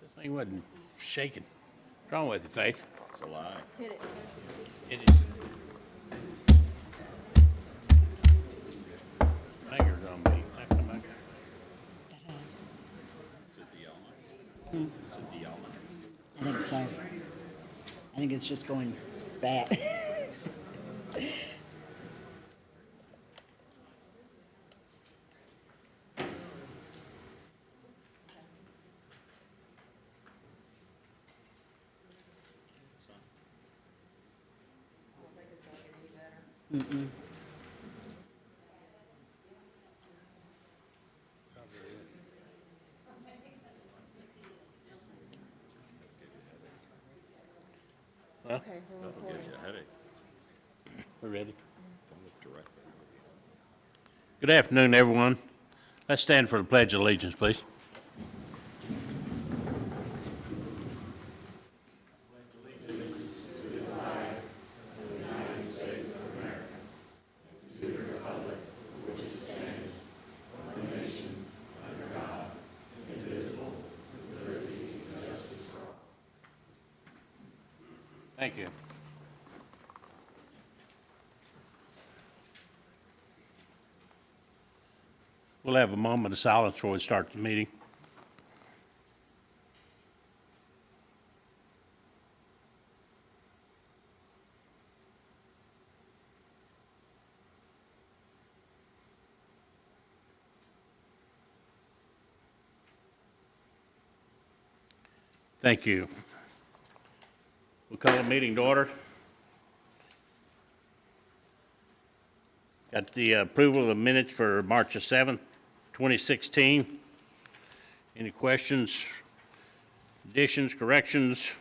This thing wasn't shaking. What's wrong with it, Faith? It's a lie. It is. Fingers on me. How come I got- Is it the element? Is it the element? I think so. I think it's just going bad. Mm-mm. Well, Okay, we're That'll give you a headache. we're ready. Don't look directly. Good afternoon, everyone. Let's stand for the Pledge of Allegiance, please. Thank you. We'll have a moment of silence before we start the meeting. Thank you. We'll call the meeting to order. Got the approval of the minutes for March the 7th, 2016. Any questions, additions, corrections?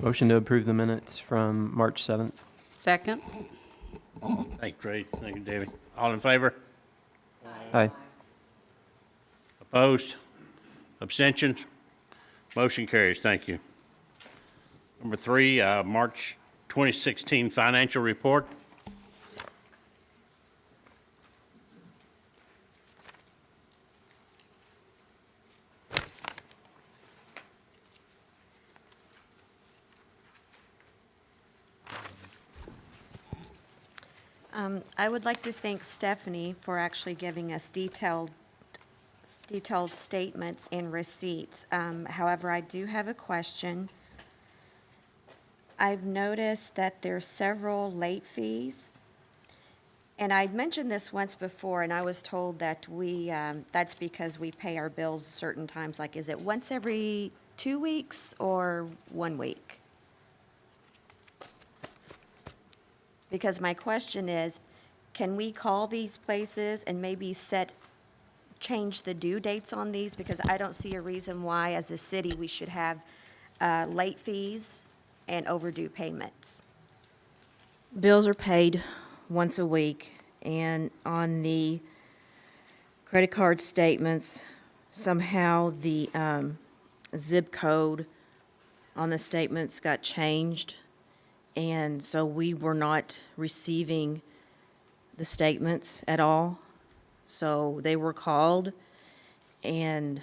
Motion to approve the minutes from March 7th. Second? Thank you, Trey. Thank you, David. All in favor? Aye. Opposed? Abstentions? Motion carries. Thank you. Number 3, March 2016 financial report. I would like to thank Stephanie for actually giving us detailed statements and receipts. However, I do have a question. I've noticed that there's several late fees. And I'd mentioned this once before, and I was told that that's because we pay our bills certain times. Like, is it once every 2 weeks or 1 week? Because my question is, can we call these places and maybe change the due dates on these? Because I don't see a reason why, as a city, we should have late fees and overdue payments. Bills are paid once a week, and on the credit card statements, somehow the zip code on the statements got changed, and so we were not receiving the statements at all. So they were called, and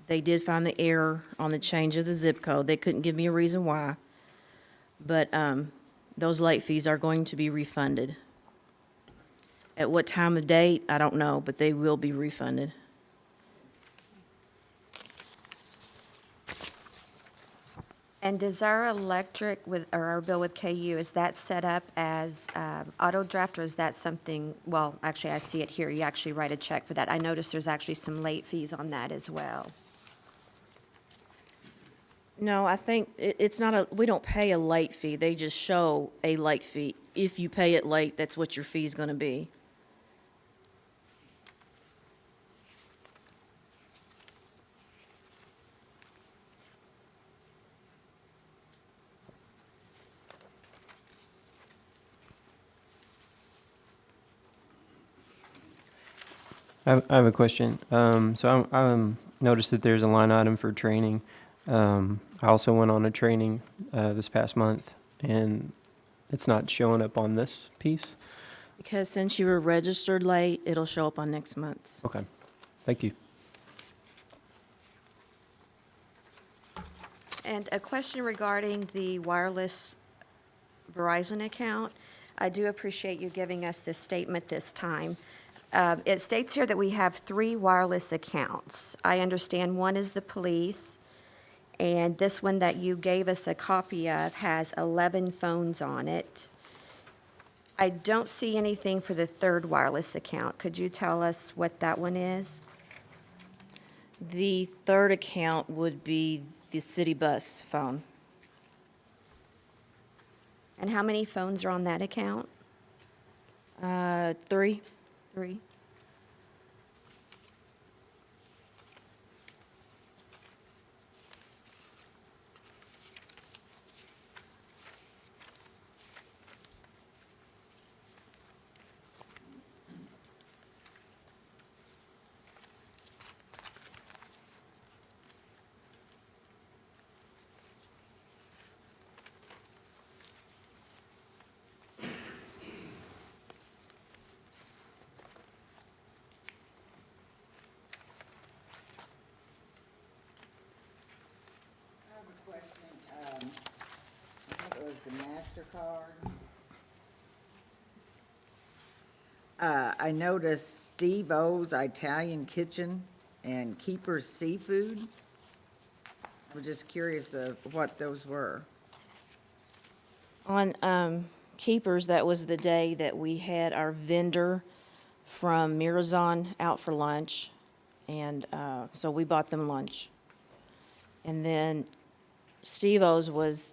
they did find the error on the change of the zip code. They couldn't give me a reason why, but those late fees are going to be refunded. At what time of date, I don't know, but they will be refunded. And does our electric or our bill with KU, is that set up as auto draft, or is that something, well, actually, I see it here. You actually write a check for that. I noticed there's actually some late fees on that as well. No, I think it's not we don't pay a late fee. They just show a late fee. If you pay it late, that's what your fee is going to be. I have a question. So I noticed that there's a line item for training. I also went on a training this past month, and it's not showing up on this piece. Because since you were registered late, it'll show up on next month's. Okay, thank you. And a question regarding the wireless Verizon account. I do appreciate you giving us this statement this time. It states here that we have 3 wireless accounts. I understand one is the police, and this one that you gave us a copy of has 11 phones on it. I don't see anything for the 3rd wireless account. Could you tell us what that one is? The third account would be the city bus phone. And how many phones are on that account? 3. 3. I have a question. I think it was the MasterCard. I noticed Steve O's Italian Kitchen and Keeper's Seafood. I was just curious of what those were. On Keepers, that was the day that we had our vendor from Mirazon out for lunch, and so we bought them lunch. And then Steve-O's was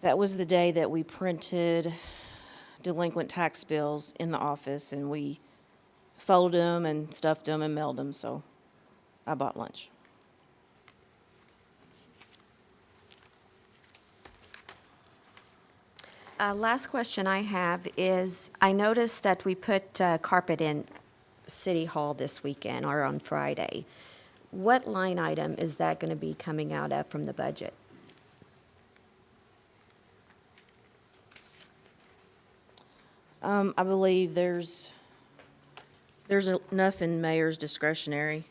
that was the day that we printed delinquent tax bills in the office, and we folded them and stuffed them and mailed them, so I bought lunch. Last question I have is, I noticed that we put carpet in City Hall this weekend, or on Friday. What line item is that going to be coming out of from the budget? I believe there's enough in mayor's discretionary.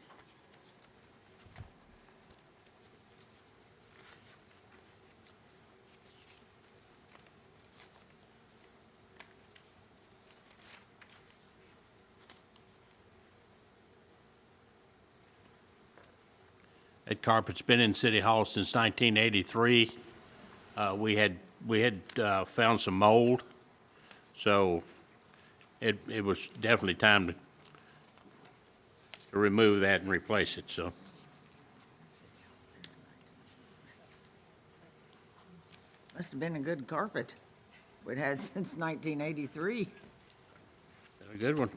That carpet's been in City Hall since 1983. We had found some mold, so it was definitely time to remove that and replace it, so. Must have been a good carpet we'd had since 1983. A good one.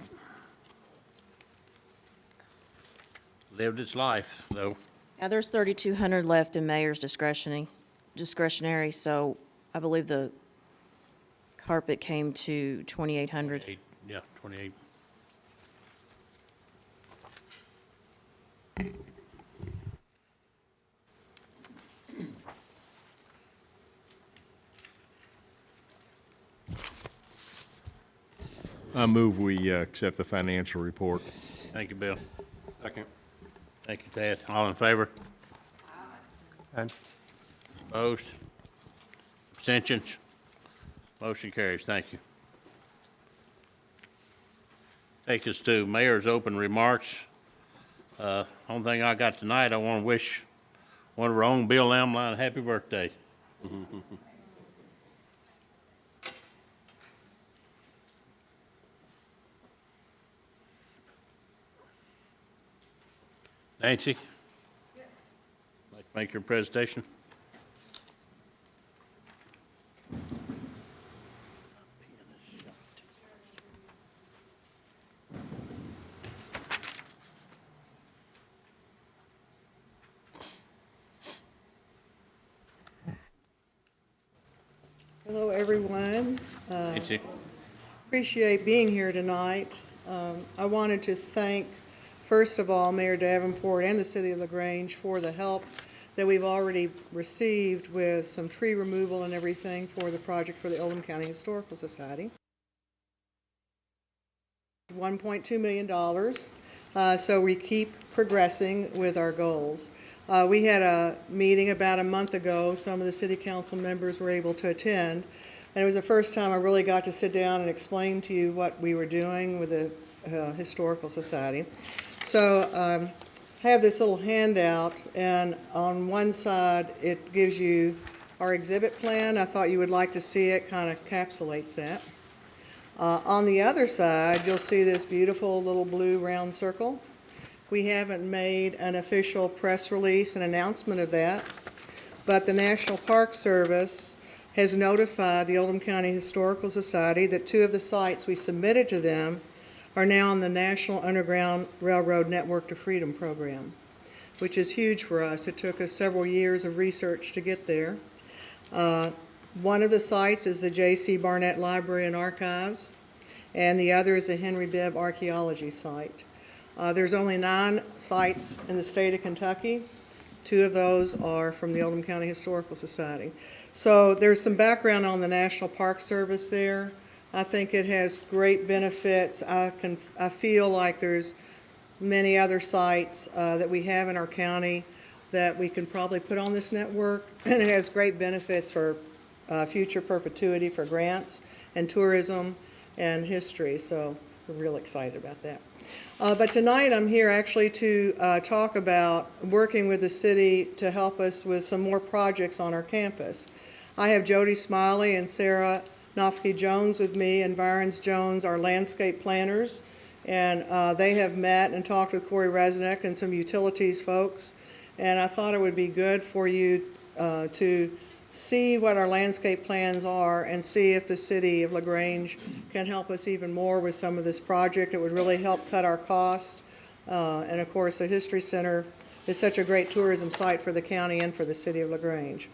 Lived its life, though. Now, there's 3,200 left in mayor's discretionary, so I believe the carpet came to 2,800. 28. I move we accept the financial report. Thank you, Bill. Second. Thank you, Ted. All in favor? Aye. Opposed? Abstentions? Motion carries. Thank you. Take us to mayor's open remarks. Only thing I got tonight, I want to wish one of our own, Bill Lamline, happy birthday. Nancy? Yes. Like to make your presentation? Hello, everyone. Nancy? Appreciate being here tonight. I wanted to thank first of all, Mayor Davenport and the City of LaGrange for the help that we've already received with some tree removal and everything for the project for the Oldham County Historical Society. $1.2 million, so we keep progressing with our goals. We had a meeting about a month ago. Some of the city council members were able to attend, and it was the first time I really got to sit down and explain to you what we were doing with the Historical Society. So I have this little handout, and on one side it gives you our exhibit plan. I thought you would like to see it, kind of encapsulates that. On the other side, you'll see this beautiful little blue round circle. We haven't made an official press release and announcement of that, but the National Park Service has notified the Oldham County Historical Society that 2 of the sites we submitted to them are now on the National Underground Railroad Network to Freedom program, which is huge for us. It took us several years of research to get there. One of the sites is the J.C. Barnett Library and Archives, and the other is the Henry Bibb Archaeology Site. There's only 9 sites in the state of Kentucky. 2 of those are from the Oldham County Historical Society. So there's some background on the National Park Service there. I think it has great benefits. I feel like there's many other sites that we have in our county that we can probably put on this network, and it has great benefits for future perpetuity for grants and tourism and history, so we're real excited about that. But tonight I'm here actually to talk about working with the city to help us with some more projects on our campus. I have Jody Smiley and Sarah Nofke-Jones with me, and Virens Jones, our landscape planners, and they have met and talked with Corey Resnick and some utilities folks, and I thought it would be good for you to see what our landscape plans are and see if the city of LaGrange can help us even more with some of this project. It would really help cut our cost. And of course, the History Center is such a great tourism site for the county and for the city of LaGrange.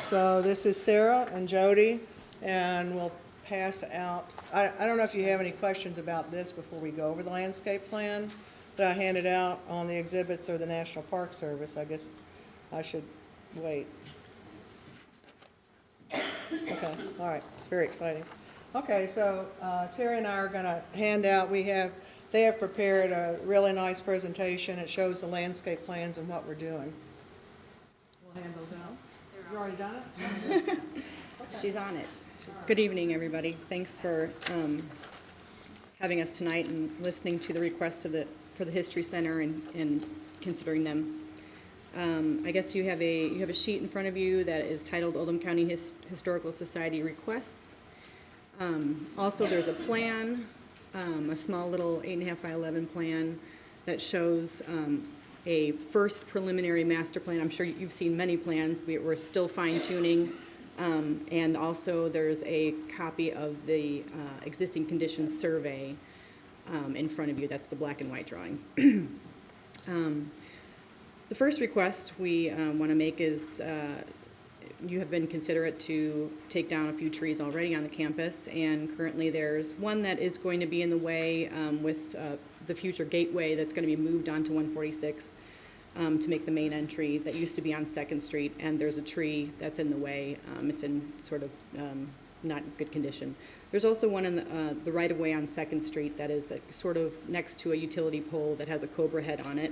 So this is Sarah and Jody, and we'll pass out. I don't know if you have any questions about this before we go over the landscape plan that I handed out on the exhibits or the National Park Service. I guess I should wait. Okay, all right, it's very exciting. Okay, so Terry and I are going to hand out, they have prepared a really nice presentation. It shows the landscape plans and what we're doing. We'll hand those out. You already done it? Okay. She's on it. Good evening, everybody. Thanks for having us tonight and listening to the requests for the History Center and considering them. I guess you have a sheet in front of you that is titled Oldham County Historical Society Requests. Also, there's a plan, a small little 8.5 by 11 plan that shows a first preliminary master plan. I'm sure you've seen many plans. We're still fine-tuning. And also, there's a copy of the existing conditions survey in front of you. That's the black and white drawing. The first request we want to make is you have been considerate to take down a few trees already on the campus, and currently there's one that is going to be in the way with the future gateway that's going to be moved onto 146 to make the main entry that used to be on 2nd Street, and there's a tree that's in the way. It's in sort of not good condition. There's also one in the right-of-way on 2nd Street that is sort of next to a utility pole that has a cobra head on it.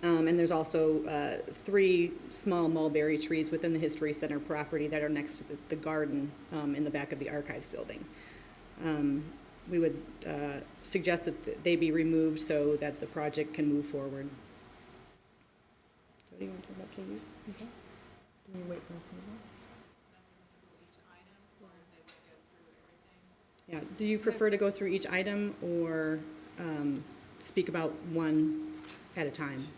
And there's also 3 small mulberry trees within the History Center property that are next to the garden in the back of the archives building. We would suggest that they be removed so that the project can move forward. What do you want to talk about, Katie? Okay. Can you wait for approval? Yeah. Do you prefer to go through each item or speak about one at a time?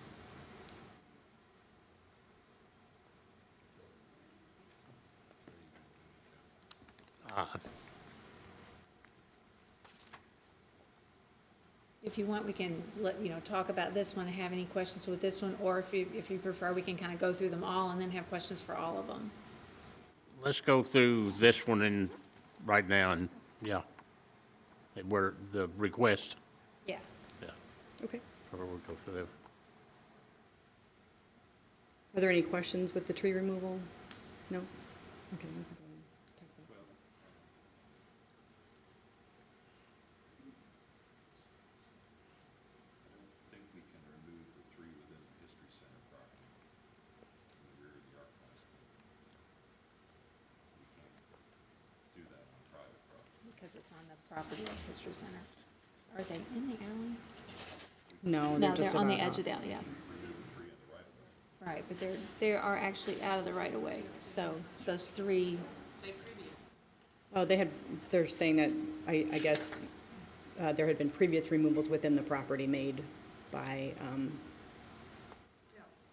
If you want, we can talk about this one and have any questions with this one, or if you prefer, we can kind of go through them all and then have questions for all of them. Let's go through this one right now, and yeah, where the request. Yeah. Yeah. Okay. Or we'll go for the, Are there any questions with the tree removal? No? Okay. we can go and talk about it. I think we can remove the three within the History Center property in the rear of the art class building. We can't do that on private property. Because it's on the property of History Center. Are they in the alley? No, No, they're just they're on the about edge of the alley, yeah. Remove a tree in the right of way. Right, but they are actually out of the right of way. So those three, Oh, they're saying that, I guess, there had been previous removals within the property made by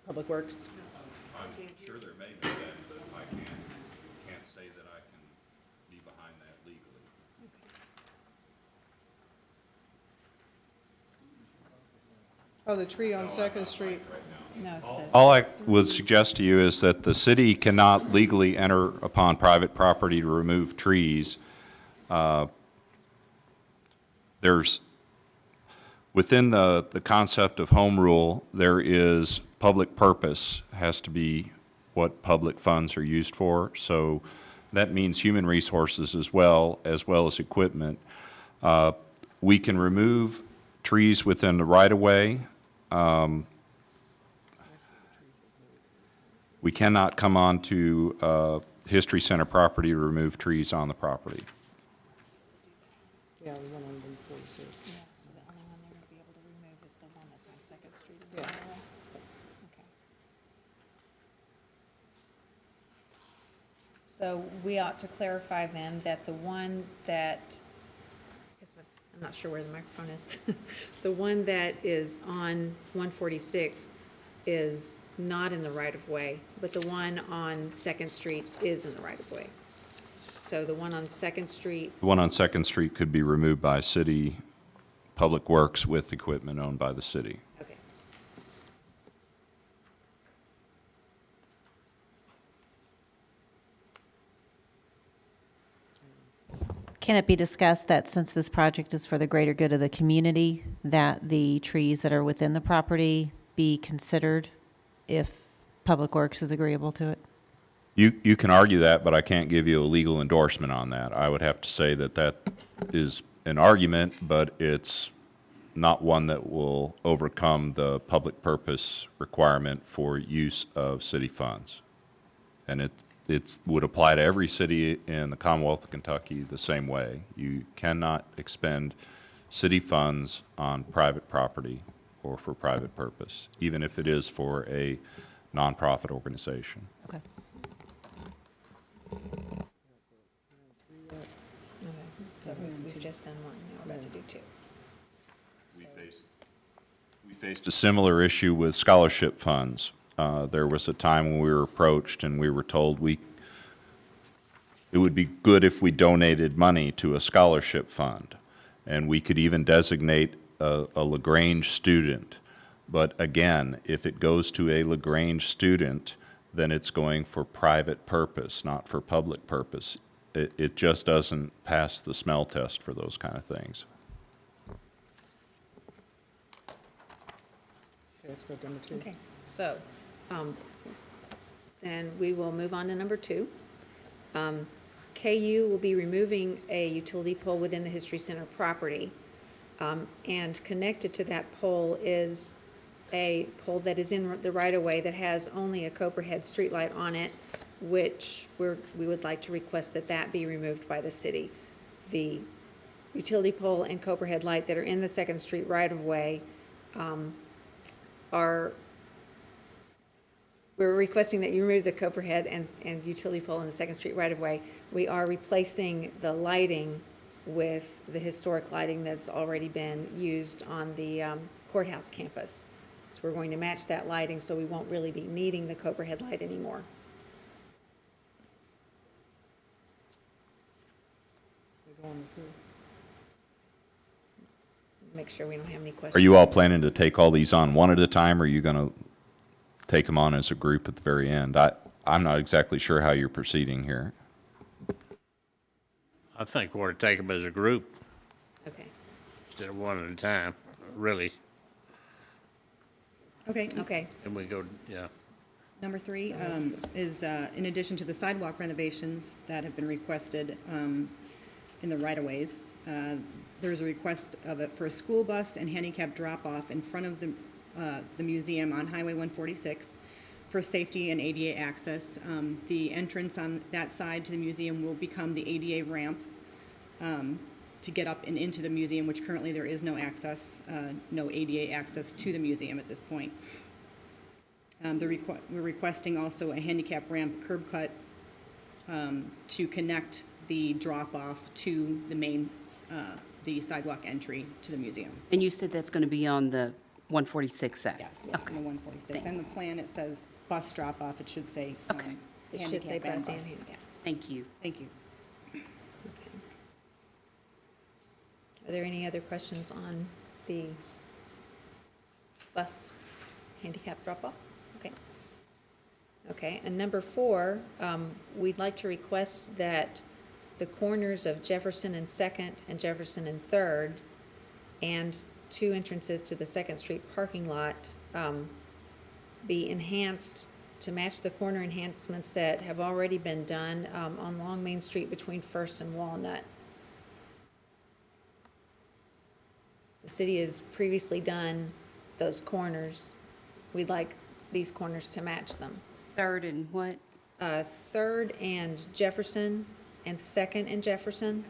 Public Works. I'm sure there may have been, but I can't say that I can be behind that legally. Oh, the tree on Second Street. no, it's the. All I would suggest to you is that the city cannot legally enter upon private property to remove trees. There's, within the concept of home rule, there is public purpose has to be what public funds are used for. So that means human resources as well as equipment. We can remove trees within the right-of-way. We cannot come onto History Center property to remove trees on the property. Yeah, the one on 146. Yeah, so the only one they're gonna be able to remove is the one that's on Second Street in the Yeah. right of way? Okay. So we ought to clarify then that the one that, I'm not sure where the microphone is. The one that is on 146 is not in the right of way, but the one on Second Street is in the right of way. So the one on Second Street, The one on Second Street could be removed by city public works with equipment owned by the city. okay. Can it be discussed that since this project is for the greater good of the community, that the trees that are within the property be considered if Public Works is agreeable to it? You can argue that, but I can't give you a legal endorsement on that. I would have to say that that is an argument, but it's not one that will overcome the public purpose requirement for use of city funds. And it would apply to every city in the Commonwealth of Kentucky the same way. You cannot expend city funds on private property or for private purpose, even if it is for a nonprofit organization. Okay. Okay, so we've just done one, now we're about to do two. We faced a similar issue with scholarship funds. There was a time when we were approached and we were told it would be good if we donated money to a scholarship fund. And we could even designate a LaGrange student. But again, if it goes to a LaGrange student, then it's going for private purpose, not for public purpose. It just doesn't pass the smell test for those kind of things. Okay, let's go to number 2. Okay, so, then we will move on to number 2. KU will be removing a utility pole within the History Center property. And connected to that pole is a pole that is in the right-of-way that has only a Copperhead streetlight on it, which we would like to request that that be removed by the city. The utility pole and Copperhead light that are in the Second Street right-of-way we're requesting that you remove the Copperhead and utility pole in the Second Street right-of-way. We are replacing the lighting with the historic lighting that's already been used on the courthouse campus. So we're going to match that lighting, so we won't really be needing the Copperhead light anymore. Make sure we don't have any questions. Are you all planning to take all these on one at a time, or are you going to take them on as a group at the very end? I'm not exactly sure how you're proceeding here. I think we ought to take them as a group Okay. instead of one at a time, really. Okay. Okay, And we go, yeah. Number 3 is, in addition to the sidewalk renovations that have been requested in the right-of-ways, there's a request of it for a school bus and handicap drop-off in front of the museum on Highway 146 for safety and ADA access. The entrance on that side to the museum will become the ADA ramp to get up and into the museum, which currently there is no access, no ADA access to the museum at this point. We're requesting also a handicap ramp curb cut to connect the drop-off to the main, the sidewalk entry to the museum. And you said that's going to be on the 146 side? Yes, on the 146. And the plan, it says bus drop-off, it should say Okay. it should say handicap and bus and handicap. Thank you. Thank you. Okay. Are there any other questions on the bus handicap drop-off? Okay. Okay, and number 4, we'd like to request that the corners of Jefferson and Second and Jefferson and Third and 2 entrances to the Second Street parking lot be enhanced to match the corner enhancements that have already been done on Long Main Street between First and Walnut. The city has previously done those corners. We'd like these corners to match them. Third and what? Third and Jefferson and Second and Jefferson.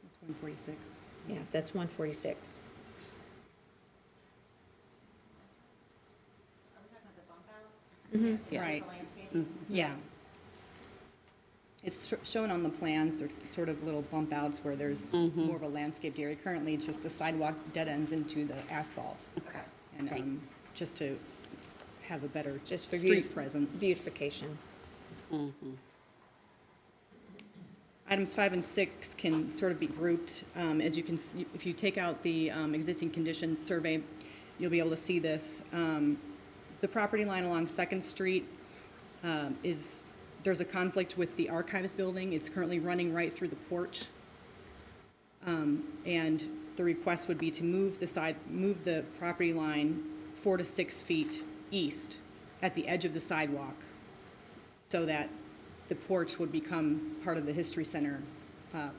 That's 146. Yeah, that's 146. Yeah. Right. Yeah. It's shown on the plans, they're sort of little bump outs where there's more of a landscaped area. Currently, it's just the sidewalk dead ends into the asphalt. Okay. And Thanks. just to have a better Just for street presence. beautification. Items 5 and 6 can sort of be grouped. As you can, if you take out the existing conditions survey, you'll be able to see this. The property line along Second Street there's a conflict with the archives building. It's currently running right through the porch. And the request would be to move the property line 4 to 6 feet east at the edge of the sidewalk so that the porch would become part of the History Center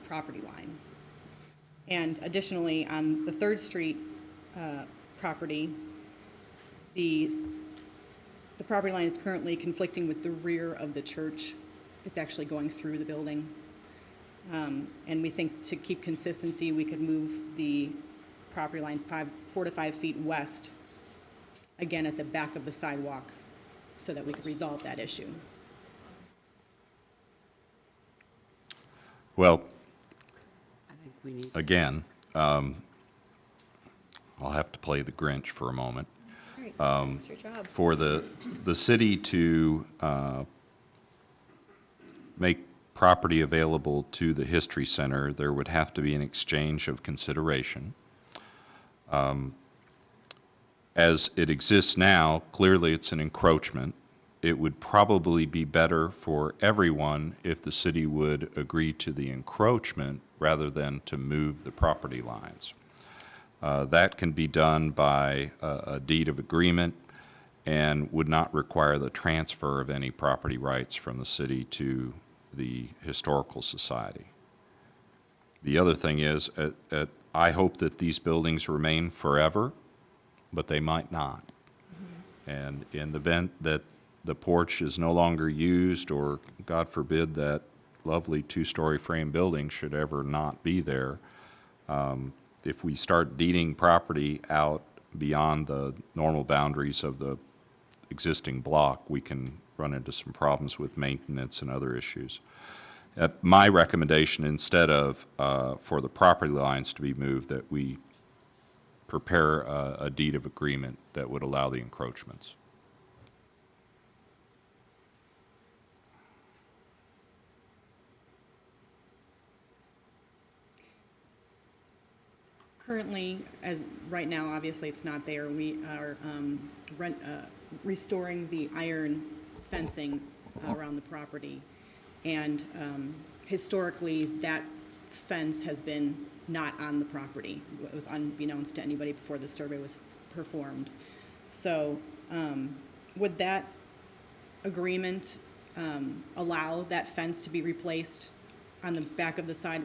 property line. And additionally, on the 3rd Street property, the property line is currently conflicting with the rear of the church. It's actually going through the building. And we think to keep consistency, we could move the property line 4 to 5 feet west, again at the back of the sidewalk, so that we could resolve that issue. Well, I think we need, again, I'll have to play the Grinch for a moment. Great, that's your job. For the city to make property available to the History Center, there would have to be an exchange of consideration. As it exists now, clearly it's an encroachment. It would probably be better for everyone if the city would agree to the encroachment rather than to move the property lines. That can be done by a deed of agreement and would not require the transfer of any property rights from the city to the Historical Society. The other thing is, I hope that these buildings remain forever, but they might not. And in the event that the porch is no longer used, or God forbid that lovely 2-story frame building should ever not be there, if we start deeding property out beyond the normal boundaries of the existing block, we can run into some problems with maintenance and other issues. My recommendation, instead of for the property lines to be moved, that we prepare a deed of agreement that would allow the encroachments. Currently, right now, obviously, it's not there. We are restoring the iron fencing around the property. And historically, that fence has been not on the property. It was unbeknownst to anybody before the survey was performed. So, would that agreement allow that fence to be replaced on the back of the side,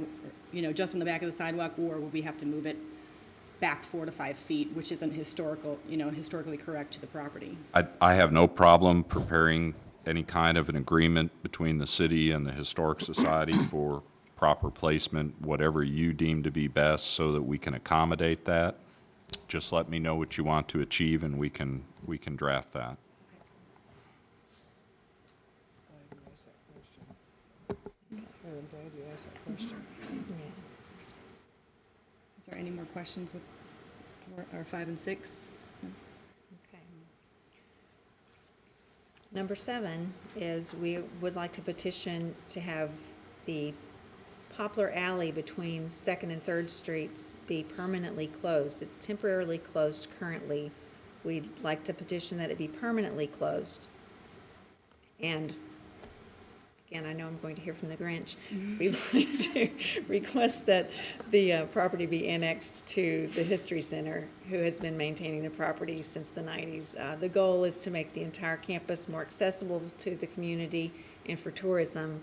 just on the back of the sidewalk, or would we have to move it back 4 to 5 feet, which isn't historically correct to the property? I have no problem preparing any kind of an agreement between the city and the Historic Society for proper placement, whatever you deem to be best, so that we can accommodate that. Just let me know what you want to achieve, and we can draft that. Is there any more questions with 5 and 6? Okay. Number 7 is we would like to petition to have the Poplar Alley between 2nd and 3rd Streets be permanently closed. It's temporarily closed currently. We'd like to petition that it be permanently closed. And again, I know I'm going to hear from the Grange. We would like to request that the property be annexed to the History Center, who has been maintaining the property since the 90s. The goal is to make the entire campus more accessible to the community and for tourism.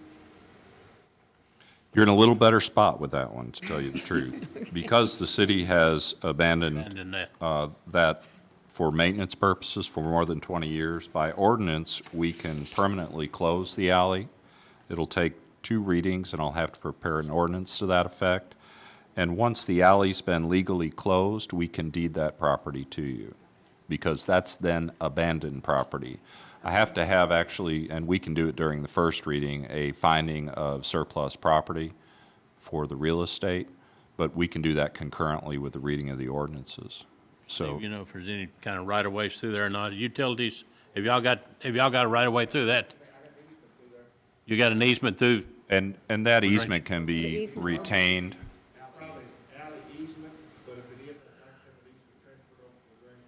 You're in a little better spot with that one, to tell you the truth. Because the city has abandoned that for maintenance purposes for more than 20 years, by ordinance, we can permanently close the alley. It'll take 2 readings, and I'll have to prepare an ordinance to that effect. And once the alley's been legally closed, we can deed that property to you, because that's then abandoned property. I have to have actually, and we can do it during the first reading, a finding of surplus property for the real estate, but we can do that concurrently with the reading of the ordinances. So, You know, if there's any kind of right-of-ways through there or not, utilities, have y'all got a right-of-way through that? You got an easement through? and that easement can be retained. Alley easement, but if it is, I have an easement transferred over to the Grange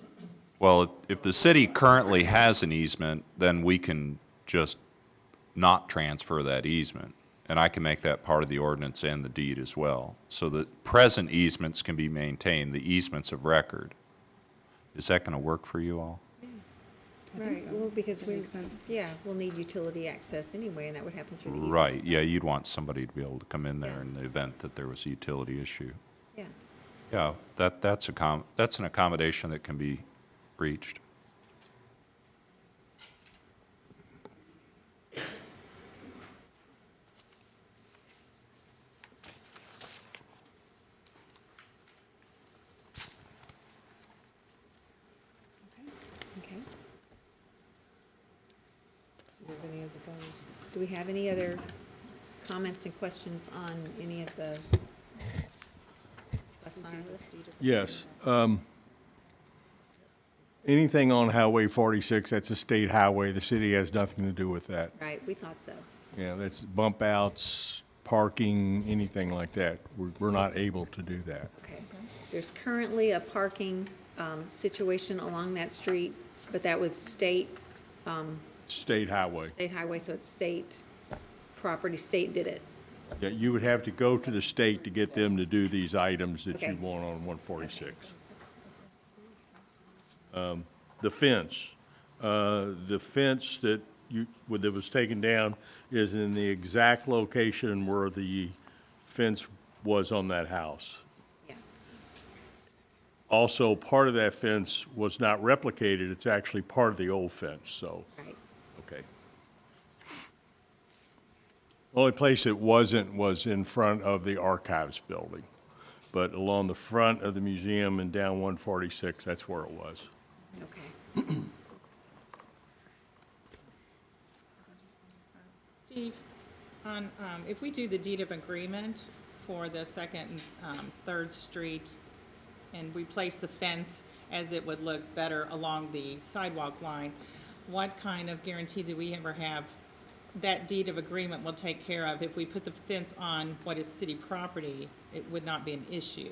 utilities. Well, if the city currently has an easement, then we can just not transfer that easement. And I can make that part of the ordinance and the deed as well. So the present easements can be maintained, the easements of record. Is that going to work for you all? Right, well, because That we, makes sense. yeah, we'll need utility access anyway, and that would happen through the easement. Right, yeah, you'd want somebody to be able to come in there Yeah. in the event that there was a utility issue. Yeah. Yeah, that's an accommodation that can be reached. Okay. Do we have any other comments and questions on any of the? Yes. Anything on Highway 46, that's a state highway. The city has nothing to do with that. Right, we thought so. Yeah, that's bump outs, parking, anything like that. We're not able to do that. Okay. There's currently a parking situation along that street, but that was state State highway. highway, so it's state property, state did it. Yeah, you would have to go to the state to get them to do these items that Okay. you want on 146. The fence that that was taken down is in the exact location where the fence was on that house. Yeah. Also, part of that fence was not replicated. It's actually part of the old fence, so, Right. okay. Only place it wasn't was in front of the archives building. But along the front of the museum and down 146, that's where it was. Okay. Steve, if we do the deed of agreement for the 2nd and 3rd Street, and we place the fence as it would look better along the sidewalk line, what kind of guarantee do we ever have that deed of agreement will take care of? If we put the fence on what is city property, it would not be an issue.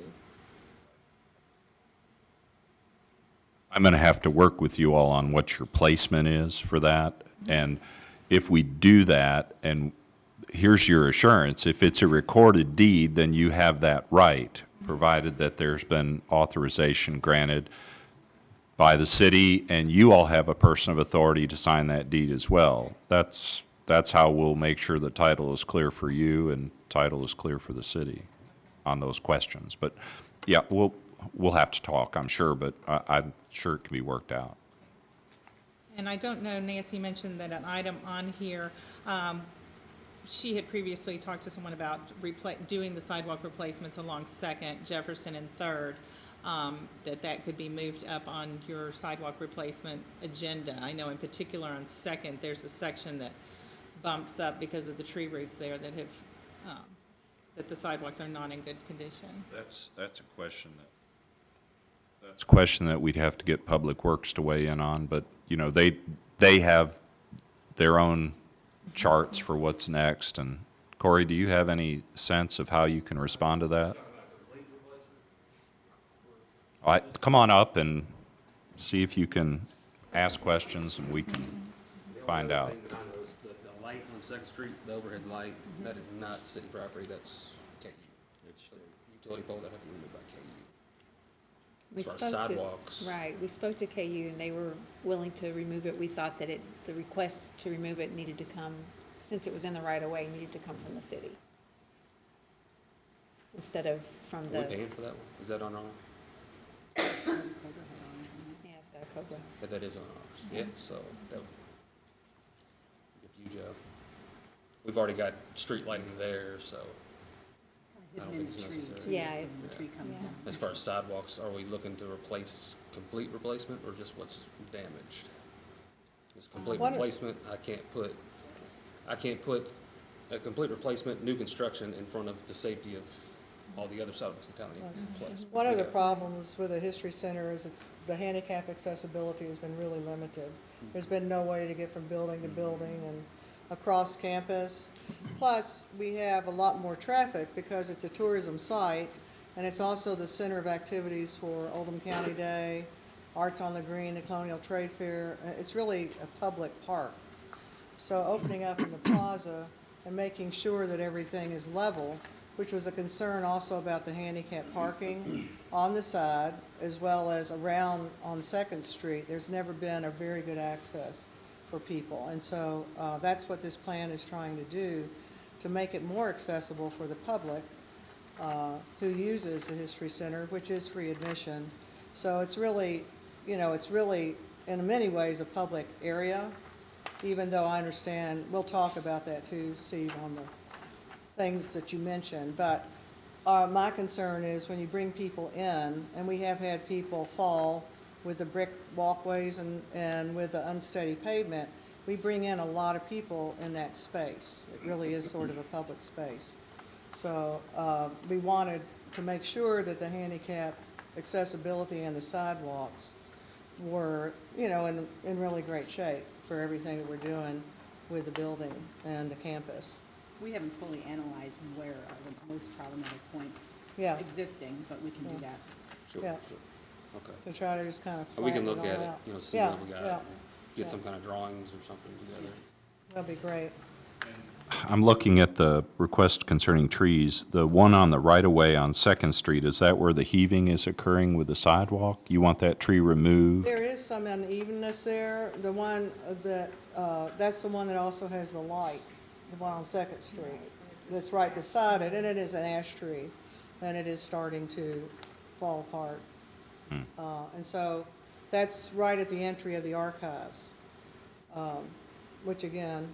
I'm going to have to work with you all on what your placement is for that. And if we do that, and here's your assurance, if it's a recorded deed, then you have that right provided that there's been authorization granted by the city, and you all have a person of authority to sign that deed as well. That's how we'll make sure the title is clear for you and title is clear for the city on those questions. But, yeah, we'll have to talk, I'm sure, but I'm sure it can be worked out. And I don't know, Nancy mentioned that an item on here, she had previously talked to someone about doing the sidewalk replacements along Second, Jefferson, and Third, that could be moved up on your sidewalk replacement agenda. I know in particular on Second, there's a section that bumps up because of the tree roots there that have, that the sidewalks are not in good condition. That's a question that's a question that we'd have to get Public Works to weigh in on, but, you know, they have their own charts for what's next, and Corey, do you have any sense of how you can respond to that? All right, come on up and see if you can ask questions and we can find out. The only thing that I know is the light on Second Street, the overhead light, that is not city property, that's KU. It's the utility pole that have to be removed by KU. We As far as spoke to- sidewalks. Right, we spoke to KU and they were willing to remove it. We thought that the request to remove it needed to come, since it was in the right of way, needed to come from the city. Instead of from Are we the, paying for that one? Is that on our, yeah, it's got a COBRA. that is on ours? Yeah, so that would give you, Joe. We've already got street lighting there, so I don't think it's necessary. Yeah, it's, Tree comes yeah. down. As far as sidewalks, are we looking to replace complete replacement or just what's damaged? Because complete One- replacement, I can't put a complete replacement, new construction in front of the safety of all the other sidewalks in town need to be replaced. One of the Yeah. problems with the History Center is the handicap accessibility has been really limited. There's been no way to get from building to building and across campus. Plus, we have a lot more traffic because it's a tourism site, and it's also the center of activities for Oldham County Day, Arts on the Green, the Colonial Trade Fair. It's really a public park. So opening up in the plaza and making sure that everything is level, which was a concern also about the handicap parking on the side as well as around on Second Street. There's never been a very good access for people. And so that's what this plan is trying to do, to make it more accessible for the public who uses the History Center, which is free admission. So it's really, you know, it's really in many ways a public area, even though I understand, we'll talk about that too, Steve, on the things that you mentioned. But my concern is when you bring people in, and we have had people fall with the brick walkways and with the unsteady pavement, we bring in a lot of people in that space. It really is sort of a public space. So we wanted to make sure that the handicap accessibility and the sidewalks were, you know, in really great shape for everything that we're doing with the building and the campus. We haven't fully analyzed where are the most problematic points Yeah. existing, but we can do that. Sure, Yeah. sure. Okay. To try to just kind of And we can flatten look it at all it, out. you know, see Yeah, what we got, yeah, get yeah. some kind of drawings or something together. That'd be great. I'm looking at the request concerning trees. The one on the right-of-way on Second Street, is that where the heaving is occurring with the sidewalk? You want that tree removed? There is some unevenness there. The one that, that's the one that also has the light, the one on Second Street. That's right beside it, and it is an ash tree, and it is starting to fall apart. And so that's right at the entry of the archives, which again,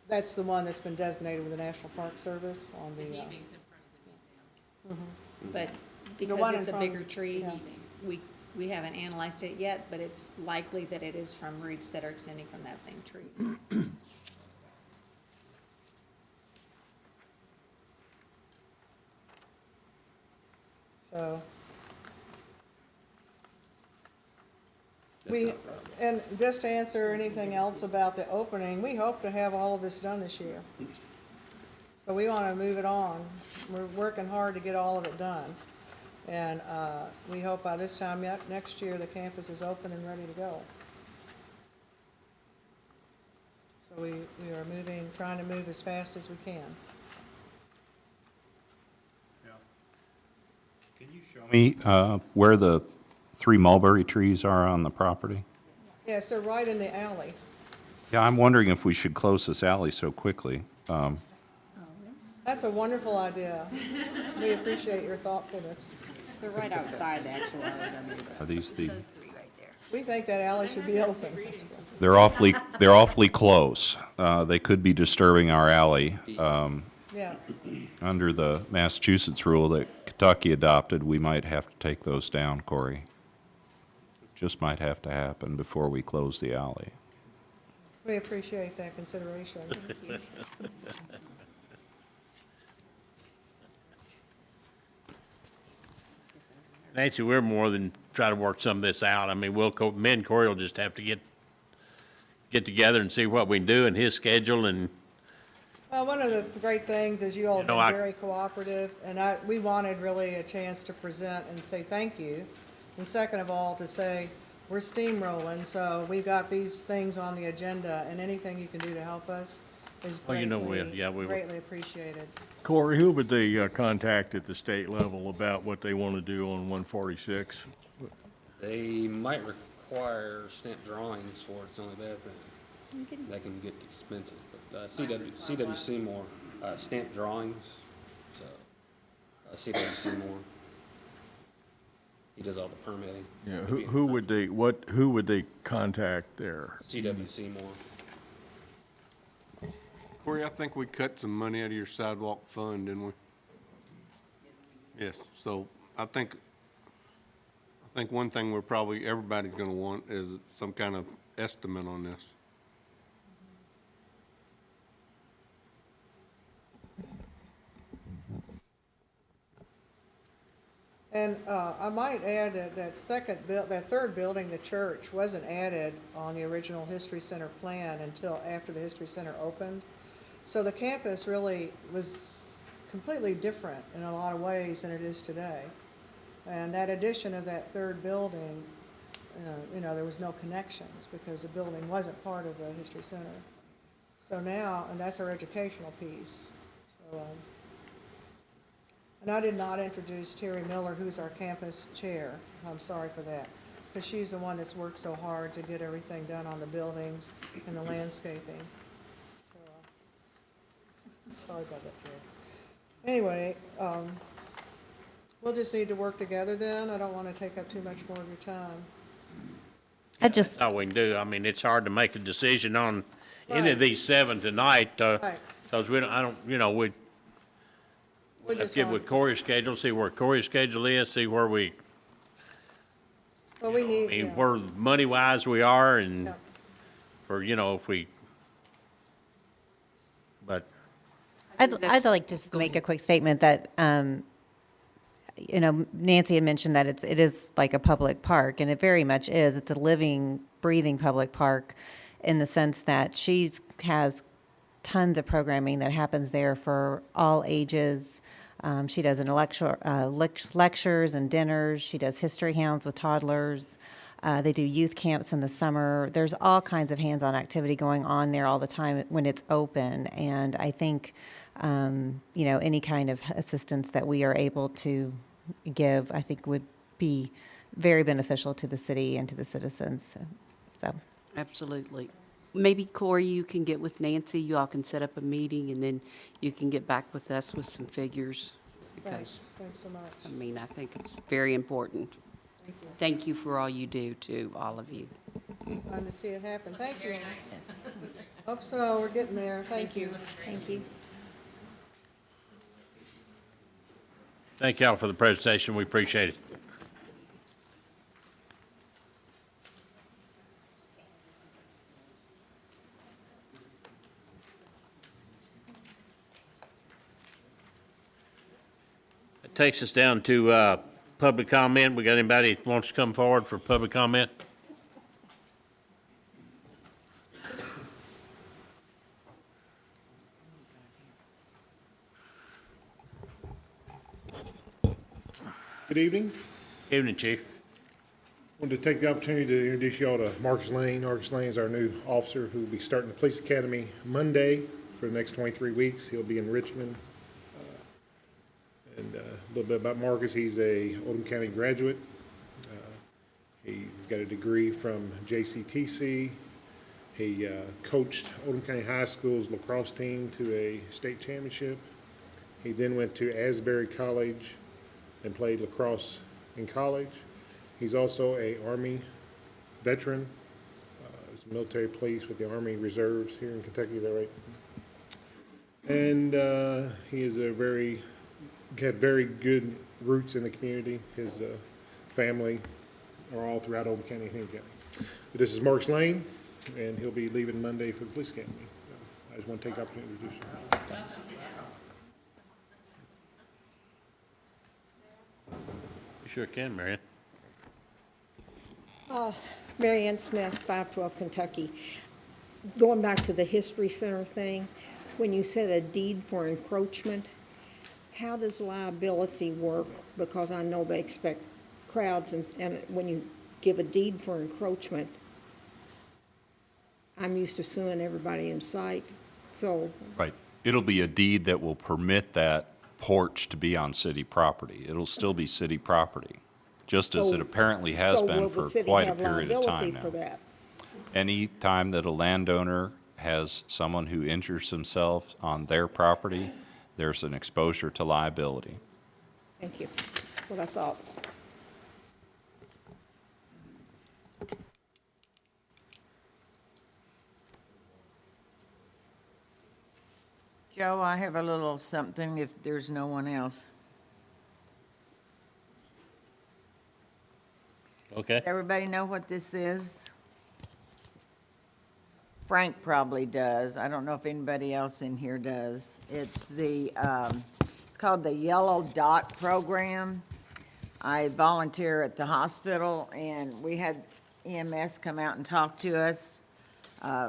that's the one that's been designated with the National Park Service on the, But one because in it's a front of- bigger tree, yeah. we haven't analyzed it yet, but it's likely that it is from roots that are extending from that same tree. So, That's we, not a problem. and just to answer anything else about the opening, we hope to have all of this done this year. So we want to move it on. We're working hard to get all of it done. And we hope by this time next year, the campus is open and ready to go. So we are moving, trying to move as fast as we can. Me, where the 3 mulberry trees are on the property? Yes, they're right in the alley. Yeah, I'm wondering if we should close this alley so quickly. That's a wonderful idea. We appreciate your thoughtfulness. They're right outside the actual ROW. Are these the, We think that alley should be open. they're awfully close. They could be disturbing our alley. Yeah, Under the Massachusetts rule that Kentucky adopted, we might have to take those down, Corey. Just might have to happen before we close the alley. we appreciate that consideration. Nancy, we're more than try to work some of this out. I mean, me and Corey will just have to get together and see what we can do in his schedule and, Well, one of the great things is you all have You know, been very cooperative, and we wanted really a chance to present and say thank you. And second of all, to say, we're steamrolling, so we've got these things on the agenda, and anything you can do to help us is Well, you know, we will. greatly appreciated. Corey, who would they contact at the state level about what they want to do on 146? They might require stamped drawings for it, it's the only bad thing. That can get expensive, but CW Seymour, stamped drawings, so, CW Seymour. He does all the permitting. Yeah, who would they contact there? CW Seymour. Corey, I think we cut some money out of your sidewalk fund, didn't we? Yes, so I think one thing everybody's gonna want is some kind of estimate on this. And I might add that that third building, the church, wasn't added on the original History Center plan until after the History Center opened. So the campus really was completely different in a lot of ways than it is today. And that addition of that third building, there was no connections because the building wasn't part of the History Center. So now, and that's our educational piece. So, and I did not introduce Terry Miller, who's our campus chair. I'm sorry for that, because she's the one that's worked so hard to get everything done on the buildings and the landscaping. So, sorry about that, Terry. Anyway, we'll just need to work together then. I don't want to take up too much more of your time. that's all we can do. I mean, it's hard to make a decision on any Right. of these 7 tonight, Right. because we We let's just get want- with Corey's schedule, see where Corey's schedule is, see where we, Well, we need, I mean, yeah. where money-wise we are and Yeah. for, if we, but I'd like to just make a quick statement that, Nancy had mentioned that it is like a public park, and it very much is. It's a living, breathing public park in the sense that she has tons of programming that happens there for all ages. She does lectures and dinners. She does history hounds with toddlers. They do youth camps in the summer. There's all kinds of hands-on activity going on there all the time when it's open. And I think, any kind of assistance that we are able to give, I think would be very beneficial to the city and to the citizens. So, Absolutely. Maybe Corey, you can get with Nancy, you all can set up a meeting, and then you can get back with us with some figures. Because, Thanks so much. I mean, I think it's very important. Thank you. Thank you for all you do, to all of you. Fun to see it happen. Thank you. Hope so. We're getting there. Thank you. Thank you. thank y'all for the presentation. We appreciate it. That takes us down to public comment. We got anybody that wants to come forward for public comment? Good evening. Evening, Chief. Wanted to take the opportunity to introduce y'all to Marcus Lane. Marcus Lane is our new officer who will be starting the police academy Monday for the next 23 weeks. He'll be in Richmond. And a little bit about Marcus, he's a Oldham County graduate. He's got a degree from JCTC. He coached Oldham County High School's lacrosse team to a state championship. He then went to Asbury College and played lacrosse in college. He's also a Army veteran. He's a military police with the Army Reserves here in Kentucky, is that right? And he is had very good roots in the community. His family are all throughout Oldham County and Henry County. But this is Marks Lane, and he'll be leaving Monday for the police academy. I just want to take the opportunity to introduce him. Thanks. You sure can, Marion. Mary Ann Smith, 512 Kentucky. Going back to the History Center thing, when you said a deed for encroachment, how does liability work? Because I know they expect crowds, and when you give a deed for encroachment, I'm used to suing everybody in sight, so. Right. It'll be a deed that will permit that porch to be on city property. It'll still be city property, just as it apparently has been for quite a period of time now. So will the city have liability for that? Any time that a landowner has someone who injures themselves on their property, there's an exposure to liability. Thank you. That's what I thought. Joe, I have a little something if there's no one else. Okay. Does everybody know what this is? Frank probably does. I don't know if anybody else in here does. It's it's called the Yellow Dot Program. I volunteer at the hospital, and we had EMS come out and talk to us.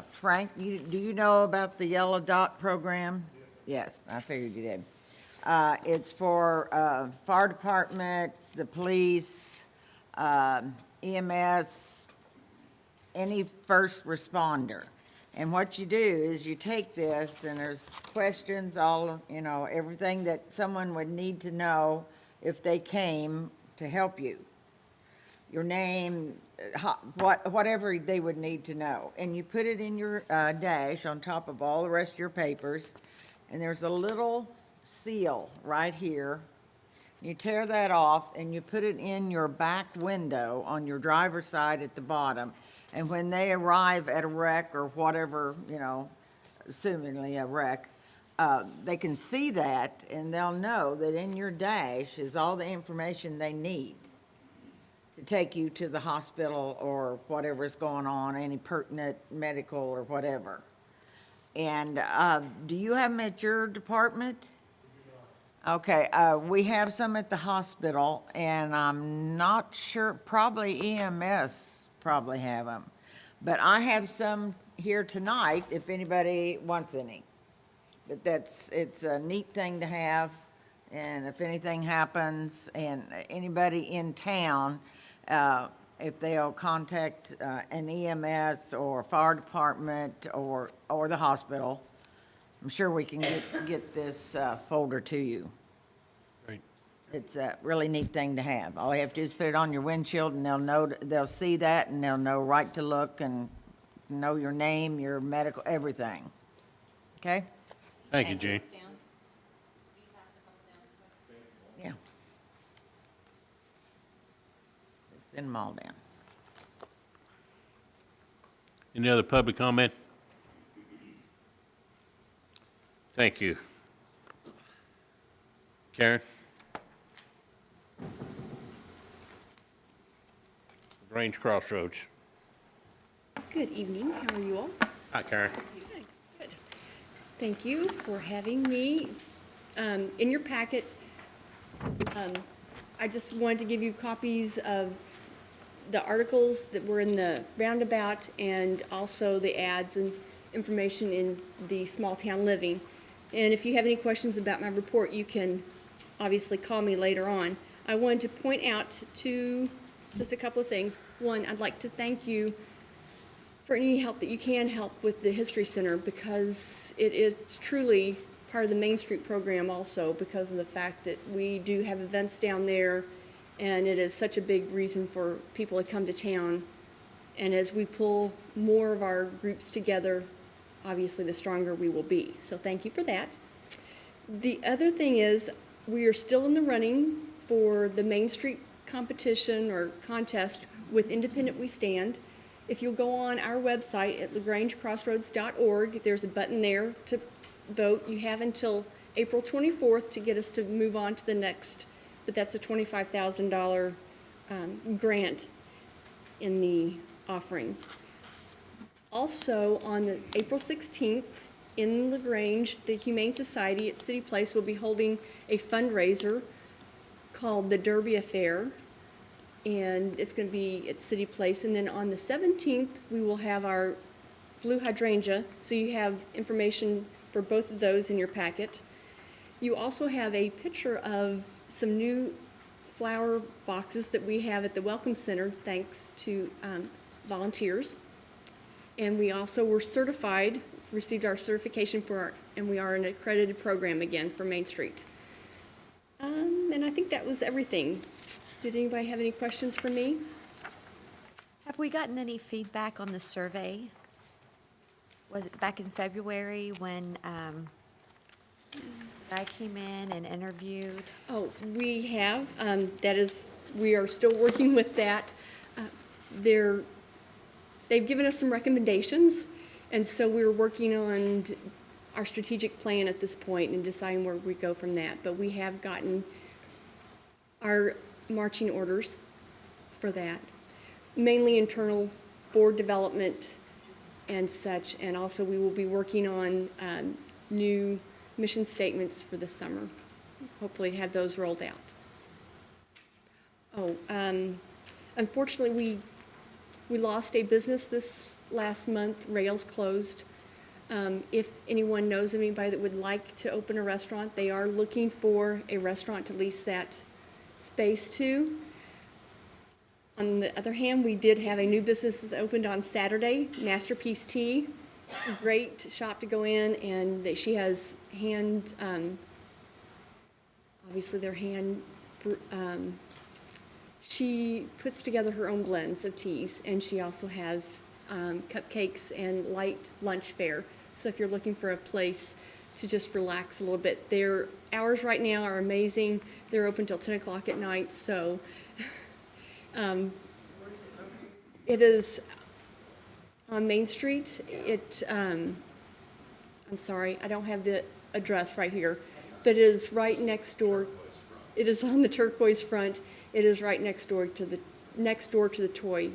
Frank, do you know about the Yellow Dot Program? Yes, I figured you did. It's for fire department, the police, EMS, any first responder. And what you do is you take this, and there's questions, everything that someone would need to know if they came to help you. Your name, whatever they would need to know. And you put it in your dash on top of all the rest of your papers, and there's a little seal right here. You tear that off, and you put it in your back window on your driver's side at the bottom. And when they arrive at a wreck or whatever, assumingly a wreck, they can see that, and they'll know that in your dash is all the information they need to take you to the hospital or whatever's going on, any pertinent medical or whatever. And do you have them at your department? Okay, we have some at the hospital, and I'm not sure, probably EMS probably have them. But I have some here tonight if anybody wants any. But it's a neat thing to have, and if anything happens, and anybody in town, if they'll contact an EMS or fire department or the hospital, I'm sure we can get this folder to you. Great. It's a really neat thing to have. All you have to do is put it on your windshield, and they'll see that, and they'll know right to look and know your name, your medical, everything. Okay? Thank you, Gene. Yeah. Just send them all down. Any other public comment? Thank you. Karen? Grange Crossroads. Good evening. How are you all? Hi, Karen. Good. Good. Thank you for having me. In your packet, I just wanted to give you copies of the articles that were in the roundabout and also the ads and information in the Small Town Living. And if you have any questions about my report, you can obviously call me later on. I wanted to point out just a couple of things. One, I'd like to thank you for any help that you can help with the History Center, because it is truly part of the Main Street program also because of the fact that we do have events down there, and it is such a big reason for people to come to town. And as we pull more of our groups together, obviously the stronger we will be. So thank you for that. The other thing is, we are still in the running for the Main Street competition or contest with Independent We Stand. If you'll go on our website at lagrangecrossroads.org, there's a button there to vote. You have until April 24th to get us to move on to the next, but that's a $25,000 grant in the offering. Also, on the April 16th, in LaGrange, the Humane Society at City Place will be holding a fundraiser called the Derby Affair, and it's going to be at City Place. And then on the 17th, we will have our blue hydrangea, so you have information for both of those in your packet. You also have a picture of some new flower boxes that we have at the Welcome Center, thanks to volunteers. And we also were certified, received our certification and we are an accredited program again for Main Street. And I think that was everything. Did anybody have any questions for me? Have we gotten any feedback on the survey? Was it back in February when I came in and interviewed? Oh, we have. We are still working with that. They've given us some recommendations, and so we're working on our strategic plan at this point and deciding where we go from that. But we have gotten our marching orders for that, mainly internal board development and such, and also we will be working on new mission statements for the summer. Hopefully have those rolled out. Oh, unfortunately, we lost a business this last month. Rails closed. If anyone knows of anybody that would like to open a restaurant, they are looking for a restaurant to lease that space to. On the other hand, we did have a new business that opened on Saturday, Masterpiece Tea. Great shop to go in, and she has obviously their she puts together her own blends of teas, and she also has cupcakes and light lunch fare. So if you're looking for a place to just relax a little bit, their hours right now are amazing. They're open till 10 o'clock at night, so it is on Main Street. I'm sorry, I don't have the address right here, but it is right next door. It is on the turquoise front. It is right next door to the toy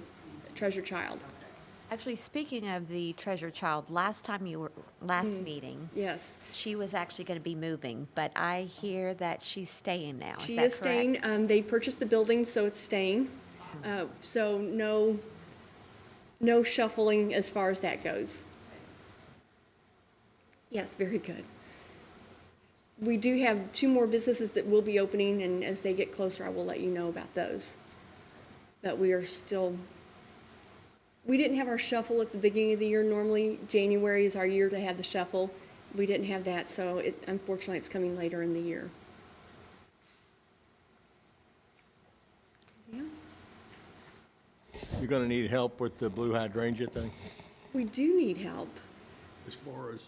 Treasure Child. Actually, speaking of the Treasure Child, last meeting, yes, she was actually going to be moving, but I hear that she's staying now. She is staying. They purchased the building, so it's staying. So no shuffling as far as that goes. Yes, very good. We do have 2 more businesses that will be opening, and as they get closer, I will let you know about those. But we didn't have our shuffle at the beginning of the year. Normally, January is our year to have the shuffle. We didn't have that, so unfortunately, it's coming later in the year. Anything else? You're gonna need help with the blue hydrangea thing? We do need help. As far as,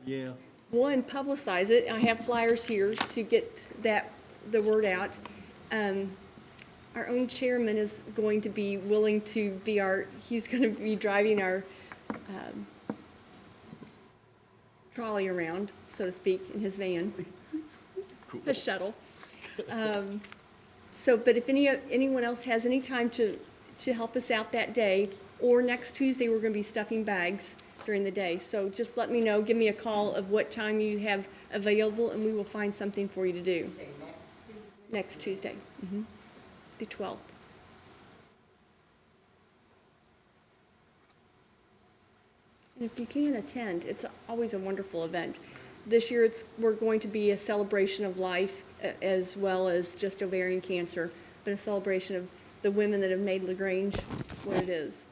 yeah. One, publicize it. I have flyers here to get the word out. Our own chairman is going to be willing to be he's going to be driving our trolley around, so to speak, in his van, cool. The shuttle. But if anyone else has any time to help us out that day, or next Tuesday, we're going to be stuffing bags during the day. So just let me know, give me a call of what time you have available, and we will find something for you to do. Next Tuesday. Mm-hmm. The 12th. And if you can attend, it's always a wonderful event. This year we're going to be a celebration of life as well as just ovarian cancer, but a celebration of the women that have made LaGrange what it is.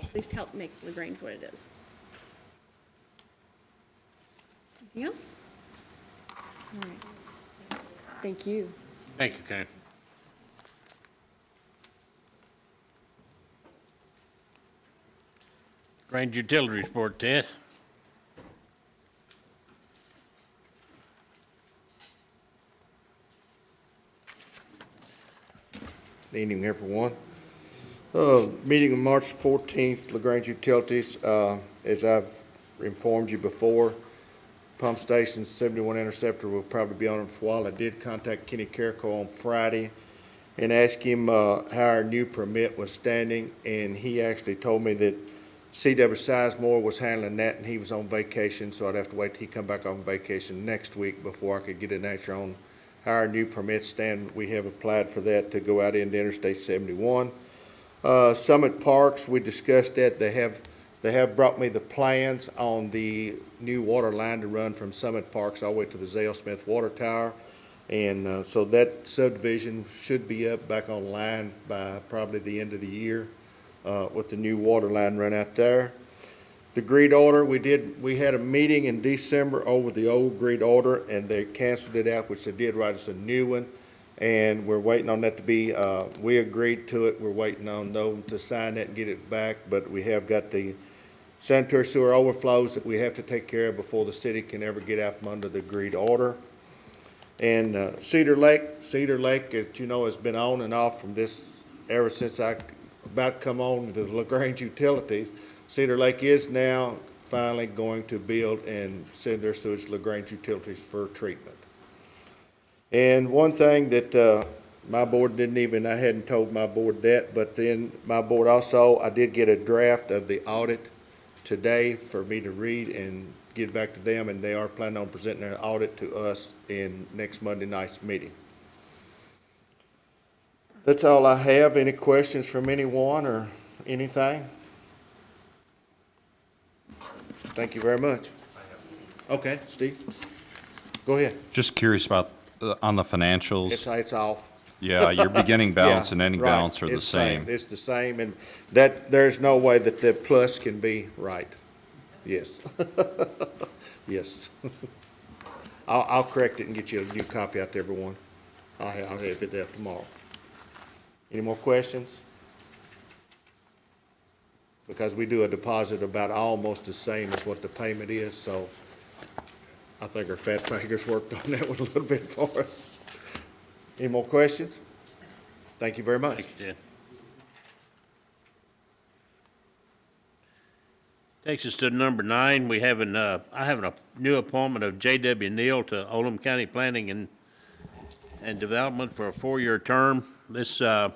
At least help make LaGrange what it is. Anything else? All right. Thank you. Thank you, Karen. Grange Utility Report, Ted. Good evening, everyone. Meeting on March 14th, LaGrange Utilities, as I've informed you before, pump station 71 Interceptor will probably be on it for a while. I did contact Kenny Carrico on Friday and ask him how our new permit was standing, and he actually told me that C.W. Sizemore was handling that, and he was on vacation, so I'd have to wait till he come back on vacation next week before I could get an answer on how our new permits stand. We have applied for that to go out into Interstate 71. Summit Parks, we discussed that. They have brought me the plans on the new water line to run from Summit Parks all the way to the Zale Smith Water Tower. And so that subdivision should be up back online by probably the end of the year with the new water line run out there. The grid order, we had a meeting in December over the old grid order, and they canceled it out, which they did write us a new one. And we're waiting on that to be, we agreed to it. We're waiting on them to sign it and get it back, but we have got the sanitary sewer overflows that we have to take care of before the city can ever get out from under the grid order. And Cedar Lake, as you know, has been on and off from this ever since I about come on to the LaGrange Utilities. Cedar Lake is now finally going to build and send their sewage to LaGrange Utilities for treatment. And one thing that my board I hadn't told my board that, but then my board also, I did get a draft of the audit today for me to read and get back to them, and they are planning on presenting their audit to us in next Monday night's meeting. That's all I have. Any questions from anyone or anything? Thank you very much. Okay, Steve, go ahead. Just curious about, on the financials. It's off. Yeah, your beginning balance Yeah, and ending right. balance are the It's same. It's the same, and that, there's no way that the plus can be right. Yes. Yes. I'll correct it and get you a new copy out to everyone. I'll have it there tomorrow. Any more questions? Because we do a deposit about almost the same as what the payment is, so I think our fat fingers worked on that one a little bit for us. Any more questions? Thank you very much. Thank you, Ted. Takes us to number 9. We have I have a new appointment of J.W. Neal to Oldham County Planning and Development for a 4-year term. This, I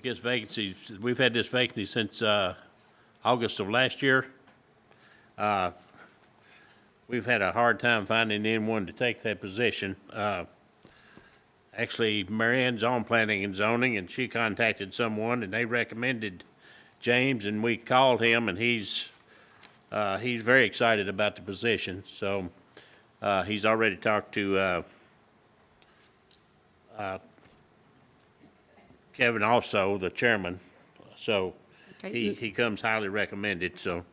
guess vacancies, we've had this vacancy since August of last year. We've had a hard time finding anyone to take that position. Actually, Marianne's on planning and zoning, and she contacted someone, and they recommended James, and we called him, and he's very excited about the position. So he's already talked to Kevin, also the chairman. So Okay. he comes highly recommended. So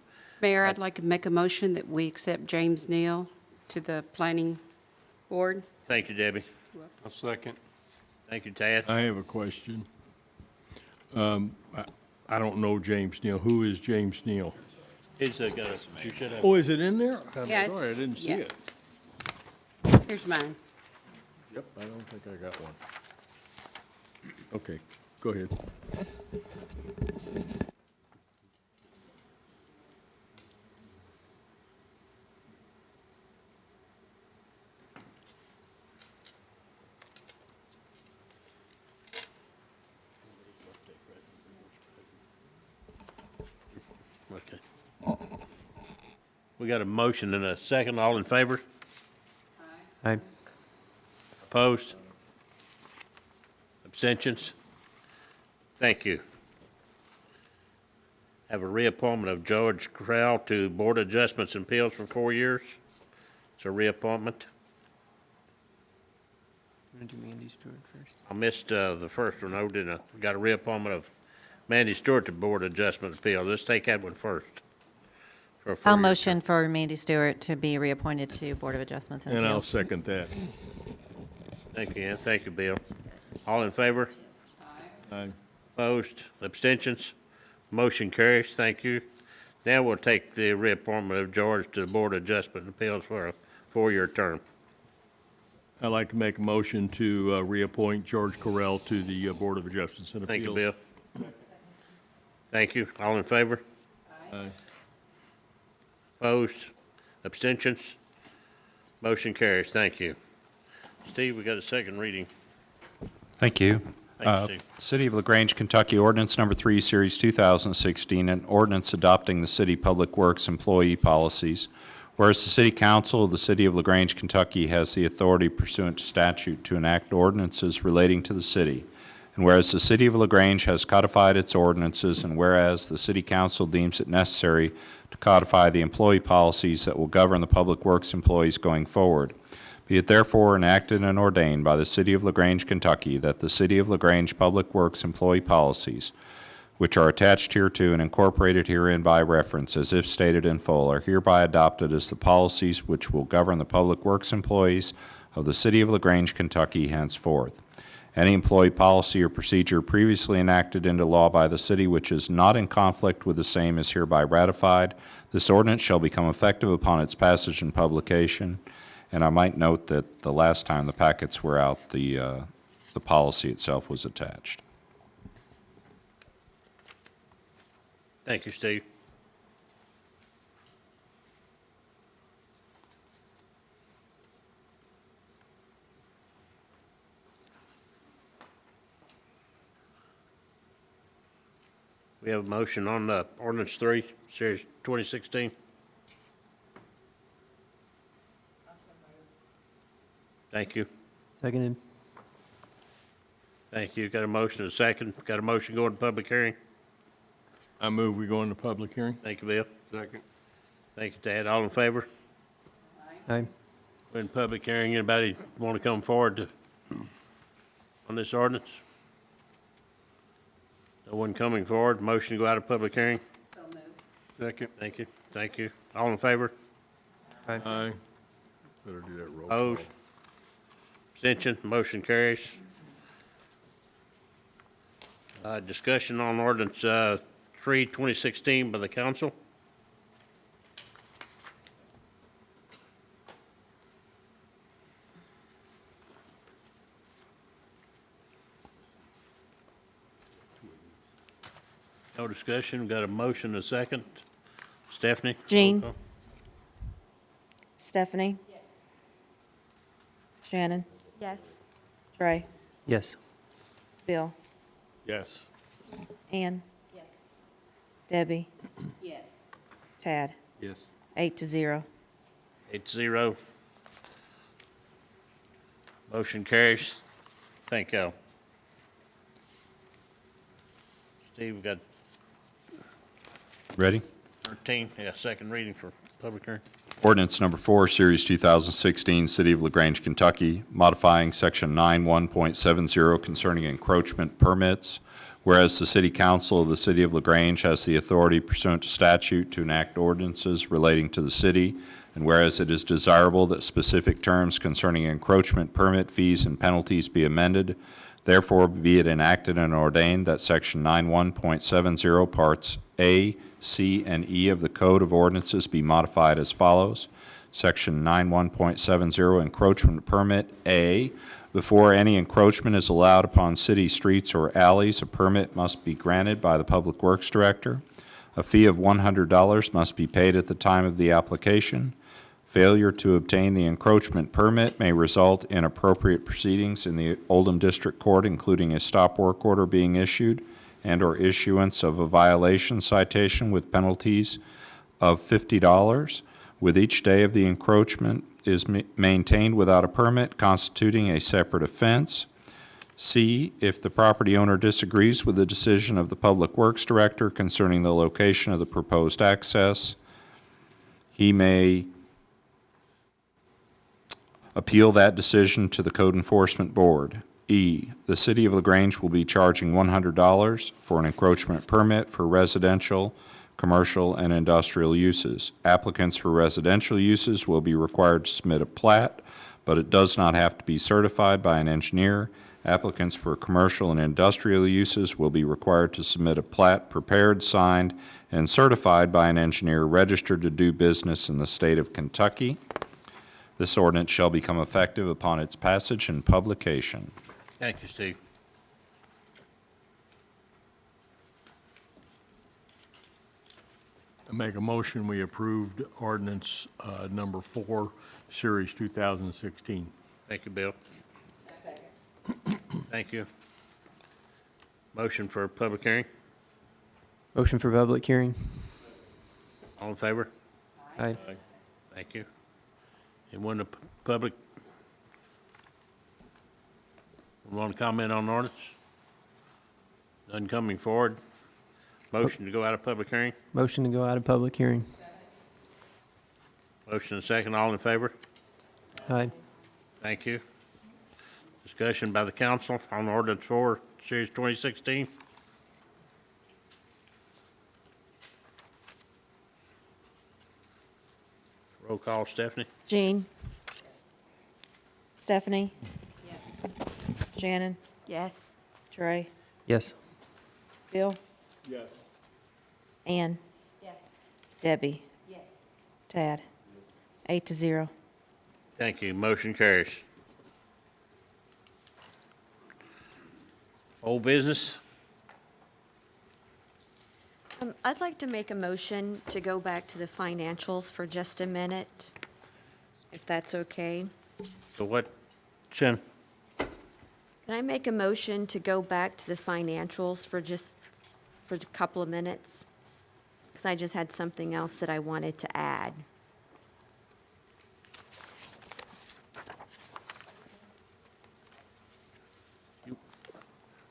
Mayor, I'd like to make a motion that we accept James Neal to the planning board. thank you, Debbie. A second. Thank you, Tad. I have a question. I don't know James Neal. Who is James Neal? He's you should have. Oh, is it in there? I'm Yeah, sorry, I didn't see yeah. it. Here's mine. Yep, I don't think I got one. Okay, go ahead. Okay. We got a motion and a second. All in favor? Aye. Opposed? Abstentions? Thank you. Have a reappointment of George Crowell to Board of Adjustments and Appeals for 4 years. It's a reappointment. I'm gonna do Mandy Stewart first. I missed the first one, though, didn't I? Got a reappointment of Mandy Stewart to Board of Adjustment and Appeals. Let's take that one first. For a I'll four-year motion for Mandy Stewart to be reappointed to Board of Adjustments and And I'll Appeals. second that. Thank you, Ann. Thank you, Bill. All in favor? Aye. Opposed? Abstentions? Motion carries. Thank you. Now we'll take the reappointment of George to the Board of Adjustment and Appeals for a four-year term. I'd like to make a motion to reappoint George Correll to the Board of Adjustments and Thank you, Appeals. Bill. Thank you. All in favor? Aye. Opposed? Abstentions? Motion carries. Thank you. Steve, we got a second reading. Thank you. Thank you, Steve. City of LaGrange, Kentucky, ordinance number 3, Series 2016, an ordinance adopting the city public works employee policies. Whereas the City Council of the City of LaGrange, Kentucky has the authority pursuant to statute to enact ordinances relating to the city. And whereas the City of LaGrange has codified its ordinances, and whereas the City Council deems it necessary to codify the employee policies that will govern the public works employees going forward. Be it therefore enacted and ordained by the City of LaGrange, Kentucky, that the City of LaGrange Public Works employee policies, which are attached hereto and incorporated herein by reference, as if stated in full, are hereby adopted as the policies which will govern the public works employees of the City of LaGrange, Kentucky henceforth. Any employee policy or procedure previously enacted into law by the city which is not in conflict with the same is hereby ratified. This ordinance shall become effective upon its passage and publication. And I might note that the last time the packets were out, the policy itself was attached. Thank you, Steve. We have a motion on ordinance 3, series 2016. Thank you. Seconded. Thank you. Got a motion and a second. Got a motion going to public hearing. I move we go into public hearing. Thank you, Bill. Second. Thank you, Tad. All in favor? Aye. We're in public hearing. Anybody want to come forward on this ordinance? No one coming forward. Motion to go out of public hearing. Second. Thank you. Thank you. All in favor? Aye. Better do that roll call. Opposed? Abstention? Motion carries. Discussion on ordinance 3, 2016 by the council. No discussion. We've got a motion and a second. Stephanie? Jean? roll call. Stephanie? Yes. Shannon? Yes. Trey? Yes. Bill? Yes. Ann? Yes. Debbie? Yes. Tad? Yes. 8-0. 8-0. Motion carries. Thank you. Steve, we got Ready? 13, second reading for public hearing. Ordinance number 4, Series 2016, City of LaGrange, Kentucky, modifying Section 91.70 concerning encroachment permits. Whereas the City Council of the City of LaGrange has the authority pursuant to statute to enact ordinances relating to the city, and whereas it is desirable that specific terms concerning encroachment permit fees and penalties be amended, therefore be it enacted and ordained that Section 91.70 Parts A, C, and E of the Code of Ordinances be modified as follows. Section 91.70 Encroachment Permit A. Before any encroachment is allowed upon city streets or alleys, a permit must be granted by the Public Works Director. A fee of $100 must be paid at the time of the application. Failure to obtain the encroachment permit may result in appropriate proceedings in the Oldham District Court, including a stop work order being issued and/or issuance of a violation citation with penalties of $50, with each day of the encroachment is maintained without a permit constituting a separate offense. C, if the property owner disagrees with the decision of the Public Works Director concerning the location of the proposed access, he may appeal that decision to the Code Enforcement Board. E, the City of LaGrange will be charging $100 for an encroachment permit for residential commercial, and industrial uses. Applicants for residential uses will be required to submit a plat, but it does not have to be certified by an engineer. Applicants for commercial and industrial uses will be required to submit a plat prepared, signed, and certified by an engineer registered to do business in the state of Kentucky. This ordinance shall become effective upon its passage and publication. Thank you, Steve. I make a motion, we approved ordinance number 4, Series 2016. Thank you, Bill. Thank you. Motion for public hearing. Motion for public hearing. All in favor? Aye. Thank you. Anyone in the public want to comment on the ordinance? None coming forward. Motion to go out of public hearing. Motion to go out of public hearing. Motion and second. All in favor? Aye. Thank you. Discussion by the council on ordinance 4, series 2016. Roll call, Stephanie. Jean? Stephanie? Yes. Shannon? Yes. Trey? Yes. Bill? Yes. Ann? Yes. Debbie? Yes. Tad? 8-0. Thank you. Motion carries. Old business? I'd like to make a motion to go back to the financials for just a minute, if that's okay. So what, Shannon? Can I make a motion to go back to the financials for a couple of minutes? Because I just had something else that I wanted to add.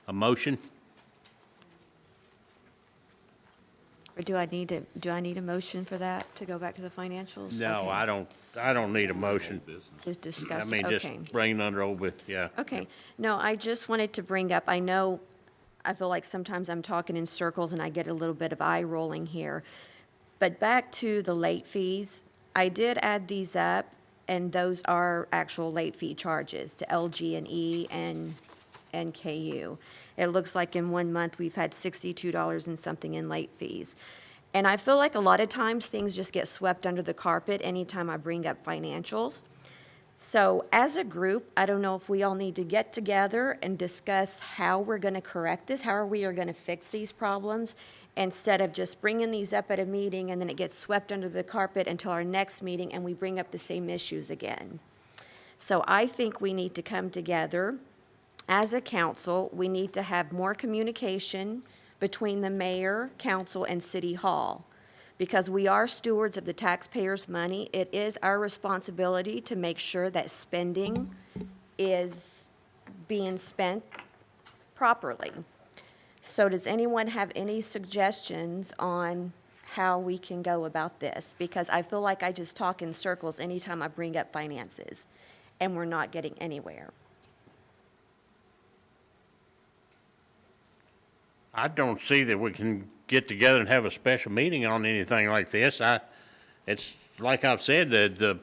A motion? Or do I need a motion for that, to go back to the financials? No, Okay. I don't need a motion. Just discuss, I mean, just okay. bring it under old business, yeah. Okay, no, I just wanted to bring up, I know, I feel like sometimes I'm talking in circles and I get a little bit of eye rolling here. But back to the late fees, I did add these up, and those are actual late fee charges to LG&E and KU. It looks like in 1 month, we've had $62 and something in late fees. And I feel like a lot of times things just get swept under the carpet anytime I bring up financials. So as a group, I don't know if we all need to get together and discuss how we're going to correct this, how we are going to fix these problems, instead of just bringing these up at a meeting and then it gets swept under the carpet until our next meeting and we bring up the same issues again. So I think we need to come together as a council. We need to have more communication between the mayor, council, and city hall. Because we are stewards of the taxpayers' money, it is our responsibility to make sure that spending is being spent properly. So does anyone have any suggestions on how we can go about this? Because I feel like I just talk in circles anytime I bring up finances, and we're not getting anywhere. I don't see that we can get together and have a special meeting on anything like this. It's like I've said, the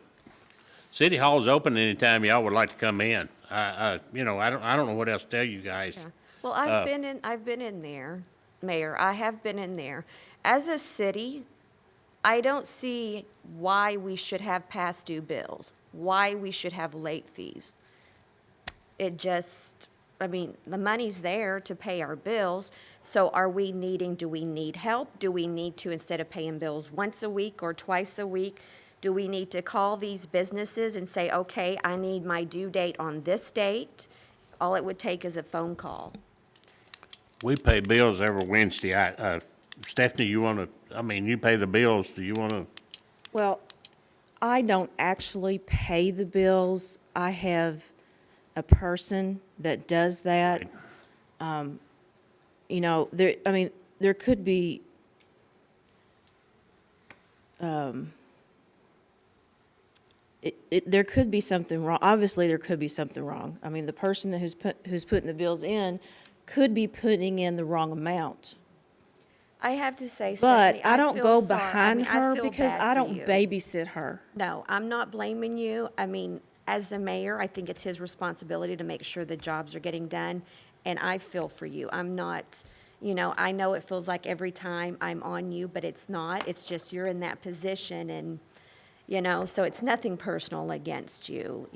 city hall is open anytime y'all would like to come in. I don't know what else to tell you guys. Yeah. Well, I've been in there, Mayor. I have been in there. As a city, I don't see why we should have past due bills, why we should have late fees. The money's there to pay our bills, so do we need help? Do we need to, instead of paying bills once a week or twice a week, do we need to call these businesses and say, okay, I need my due date on this date? All it would take is a phone call. We pay bills every Wednesday. Stephanie, you pay the bills. Do you want to? Well, I don't actually pay the bills. I have a person that does that. There could be, there could be something wrong. Obviously, there could be something wrong. I mean, the person who's putting the bills in could be putting in the wrong amount. I have to say, But Stephanie, I don't feel go sorry- behind I her feel because bad I for don't you. babysit her. No, I'm not blaming you. I mean, as the mayor, I think it's his responsibility to make sure the jobs are getting done, and I feel for you. I'm not, I know it feels like every time I'm on you, but it's not. It's just you're in that position, and, so it's nothing personal against you,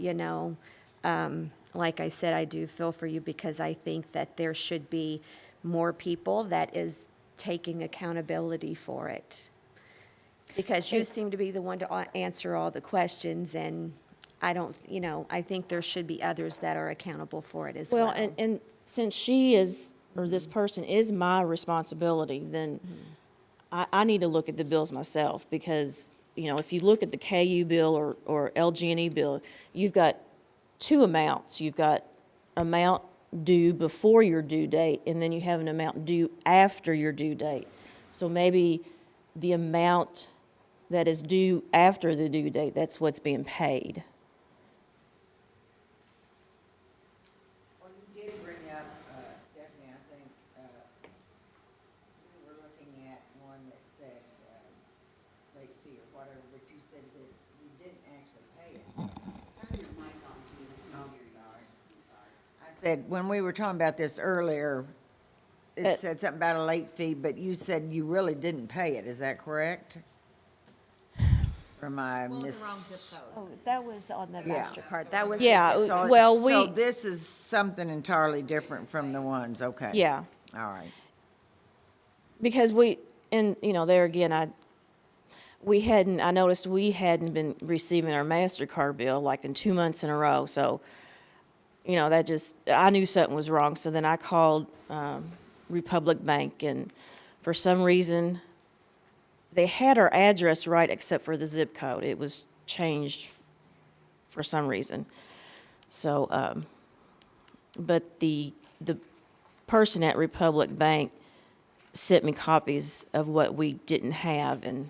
Like I said, I do feel for you because I think that there should be more people that is taking accountability for it. Because you seem to be the one to answer all the questions, and I don't, I think there should be others that are accountable for it as well. Well, and since she is, or this person is my responsibility, then I need to look at the bills myself because, if you look at the KU bill or LG&E bill, you've got two amounts. You've got amount due before your due date, and then you have an amount due after your due date. So maybe the amount that is due after the due date, that's what's being paid. Well, you did bring up, Stephanie, I think, we were looking at one that said, late fee or whatever, but you said that you didn't actually pay it. Turn your mic on, Gina. Oh, you're sorry. I said, when we were talking about this earlier, it said something about a late fee, but you said you really didn't pay it, is that correct? Or am I Oh, that was on the Yeah. MasterCard. That was. Yeah, So, well, so we, this is something entirely different from the ones, okay. yeah, All right. because there again, I noticed we hadn't been receiving our MasterCard bill like in 2 months in a row, so, I knew something was wrong, so then I called, Republic Bank, and for some reason, they had our address right except for the zip code. It was changed for some reason. So, but the person at Republic Bank sent me copies of what we didn't have, and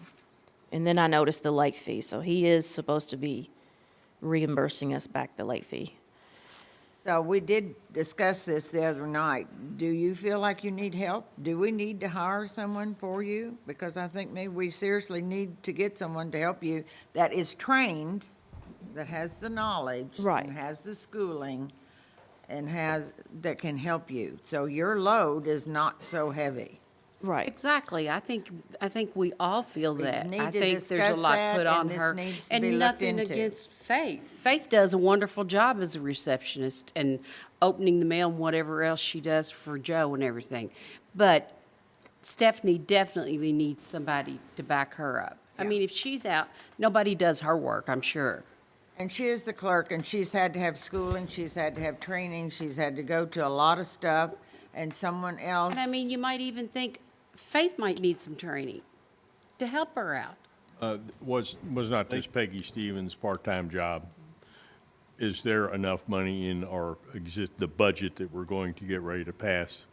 then I noticed the late fee. So he is supposed to be reimbursing us back the late fee. So we did discuss this the other night. Do you feel like you need help? Do we need to hire someone for you? Because I think maybe we seriously need to get someone to help you that is trained, that has the knowledge. Right. And has the schooling, and that can help you. So your load is not so heavy. Right. Exactly. I think we all feel We that. need I to think there's a discuss lot that, put on and this her. needs to And be looked nothing into. against Faith. Faith does a wonderful job as a receptionist and opening the mail and whatever else she does for Joe and everything. But Stephanie definitely needs somebody to back her up. I mean, if she's out, nobody does her work, I'm sure. And she is the clerk, and she's had to have schooling, she's had to have training, she's had to go to a lot of stuff, and someone else. And I mean, you might even think Faith might need some training to help her out. Was not this Peggy Stevens' part-time job? Is there enough money in the budget that we're going to get ready to pass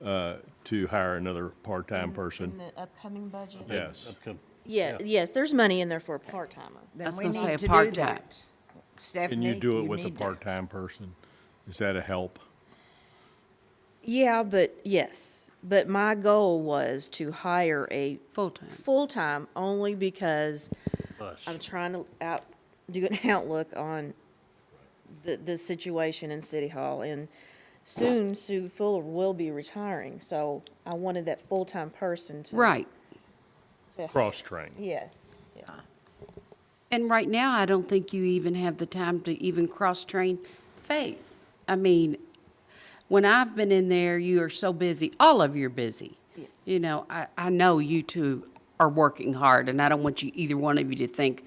to hire another part-time person? In the upcoming budget? Yes. Yes, there's money in there for a part-timer. Then was we gonna say need a to do part-time. that. Stephanie, Can you do it with a need to- part-time person? Is that a help? Yeah, but my goal was to hire a full-time only because I'm trying to do an outlook on the situation in City Hall, and soon Sue Fuller will be retiring, so I wanted that full-time person to. Right. Cross-train. Yes, yeah. And right now, I don't think you even have the time to even cross-train Faith. I mean, when I've been in there, you are so busy. All of you are busy. Yes. I know you two are working hard, and I don't want either one of you to think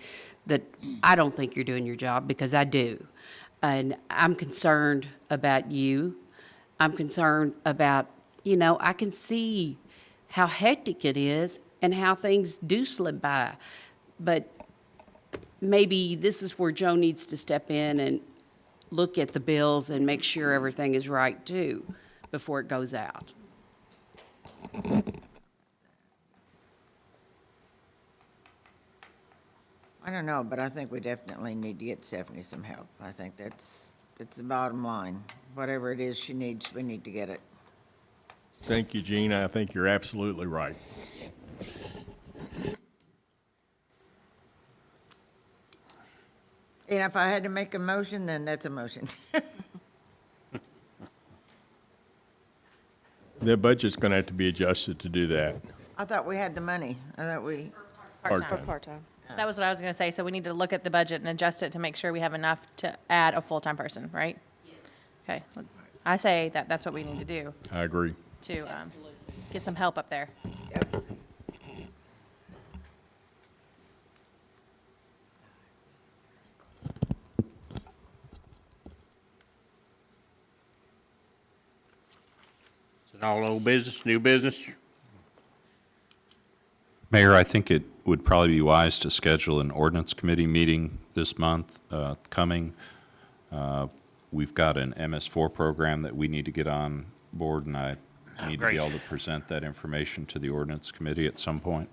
that I don't think you're doing your job, because I do. And I'm concerned about you. I'm concerned about, I can see how hectic it is and how things do slip by. But maybe this is where Joe needs to step in and look at the bills and make sure everything is right too before it goes out. I don't know, but I think we definitely need to get Stephanie some help. I think that's the bottom line. Whatever it is she needs, we need to get it. Thank you, Gene. I think you're absolutely right. And if I had to make a motion, then that's a motion. The budget's gonna have to be adjusted to do that. I thought we had the money. I thought we, Part-time. Part-time. That was what I was gonna say, so we need to look at the budget and adjust it to make sure we have enough to add a full-time person, right? Yes. Okay, I say that that's what we need to do I agree. to, get some help up there. Is it all old business, new business? Mayor, I think it would probably be wise to schedule an ordinance committee meeting this month coming. We've got an MS4 program that we need to get on board, and I need to great. be able to present that information to the ordinance committee at some point.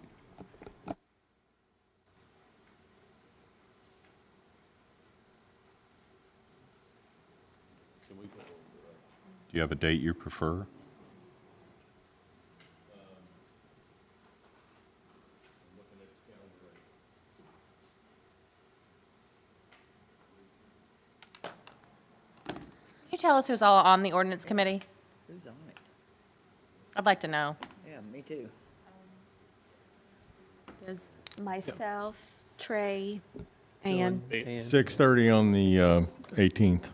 Do you have a date you prefer? Can you tell us who's all on the ordinance committee? who's on it? I'd like to know. Yeah, me too. There's myself, Trey. And 6:30 on the 18th.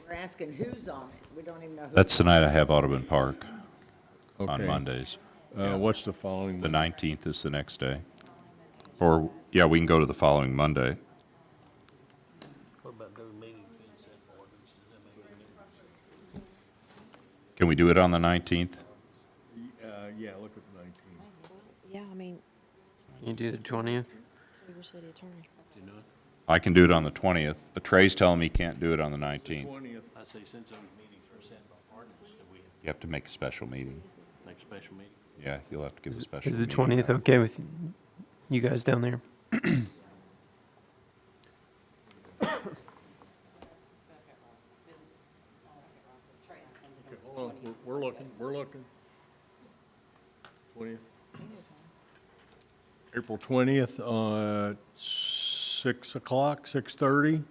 We're asking who's on it. We don't even know who. That's the night I have Audubon Park on Okay. Mondays. What's the following? The 19th is the next day. Or, yeah, we can go to the following Monday. Can we do it on the 19th? Yeah, look at the 19th. Yeah, I mean, You do the 20th? your city attorney. I can do it on the 20th, but Trey's telling me he can't do it on the 19th. 20th. I say since those meetings are set by ordinance, that we You have to make a special meeting. make a special meeting. Yeah, you'll have to give a special Is the meeting. 20th okay with you guys down there? Okay, hold on, we're looking, 20th. April 20th, 6 o'clock, 6:30?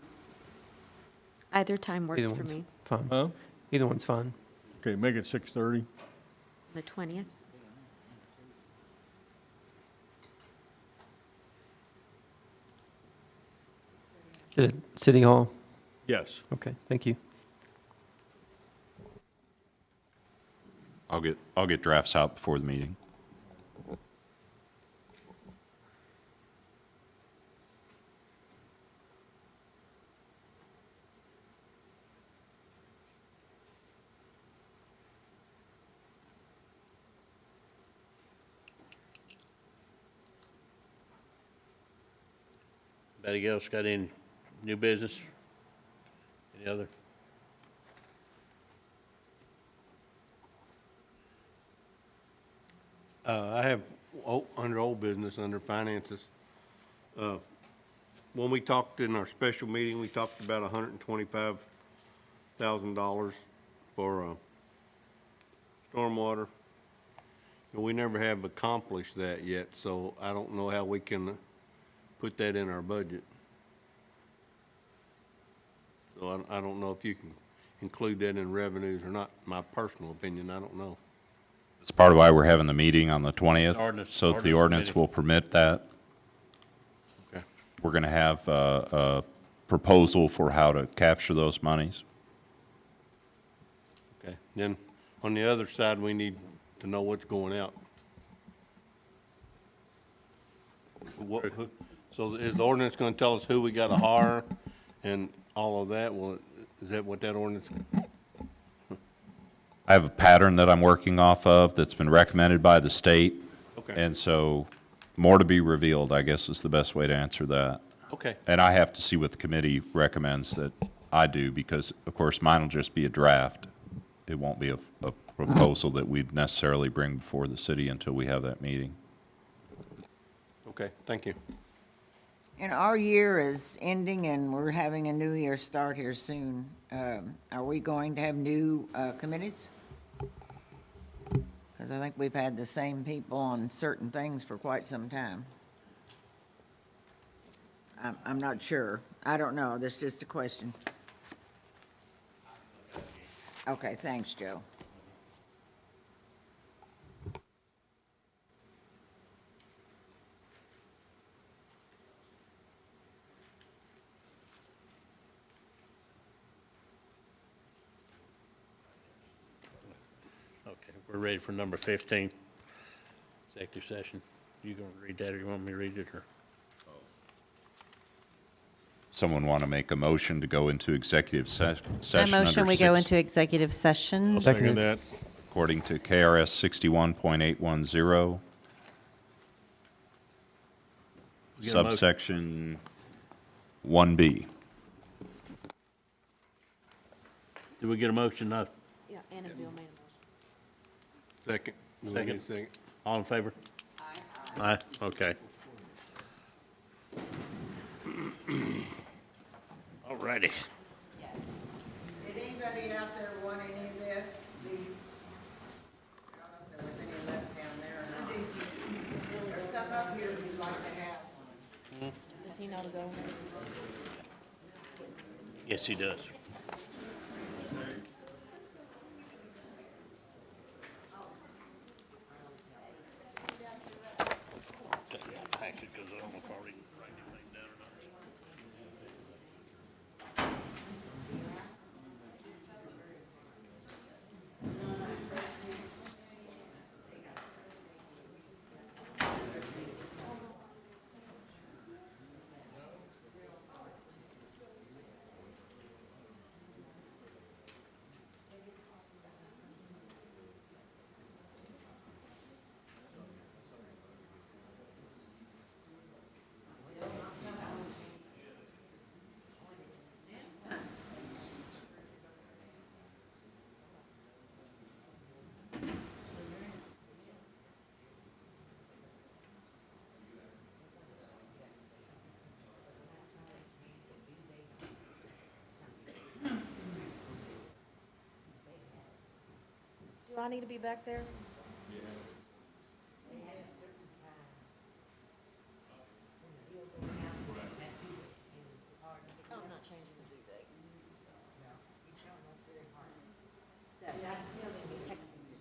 Either time works Either for one's me. fine. Huh? Either one's fine. Okay, make it 6:30. The 20th. Is it at City Hall? Yes. Okay, thank you. I'll get drafts out before the meeting. Anybody else got any new business? Any other? I have, under old business, under finances, when we talked in our special meeting, we talked about $125,000 for, stormwater. And we never have accomplished that yet, so I don't know how we can put that in our budget. So I don't know if you can include that in revenues or not. My personal opinion, I don't know. That's part of why we're having the meeting on the 20th, Ordinance- so that the ordinance ordinance committee. will permit that. Okay. We're going to have a proposal for how to capture those monies. Okay, then, on the other side, we need to know what's going out. So is the ordinance gonna tell us who we gotta hire and all of that? Well, is that what that ordinance? I have a pattern that I'm working off of that's been recommended by the state. Okay. And so, more to be revealed, I guess, is the best way to answer that. Okay. And I have to see what the committee recommends that I do, because, of course, mine will just be a draft. It won't be a proposal that we'd necessarily bring before the city until we have that meeting. Okay, thank you. And our year is ending and we're having a new year start here soon. Are we going to have new committees? Because I think we've had the same people on certain things for quite some time. I'm not sure. I don't know. That's just a question. Okay, thanks, Joe. Okay, we're ready for number 15, executive session. You gonna read that, or you want me to read it, or? Someone want to make a motion to go into executive I session? motion under we go six- into executive session. Second that. According to KRS 61.810, We get a motion? subsection 1B. Did we get a motion? No. Yeah, Anna Bill made a Second. Second. Second. All in favor? Aye. Aye, okay. All righty. Did anybody out there want any of this, these? I don't know if there was any left down there or not. There's some up here we'd like to have. Does he know to go? Yes, he does. Take that packet, 'cause I don't know if I already write anything down or not. Do I need to be back there? Oh, I'm not changing the due date. Yeah, I still need to be texting you.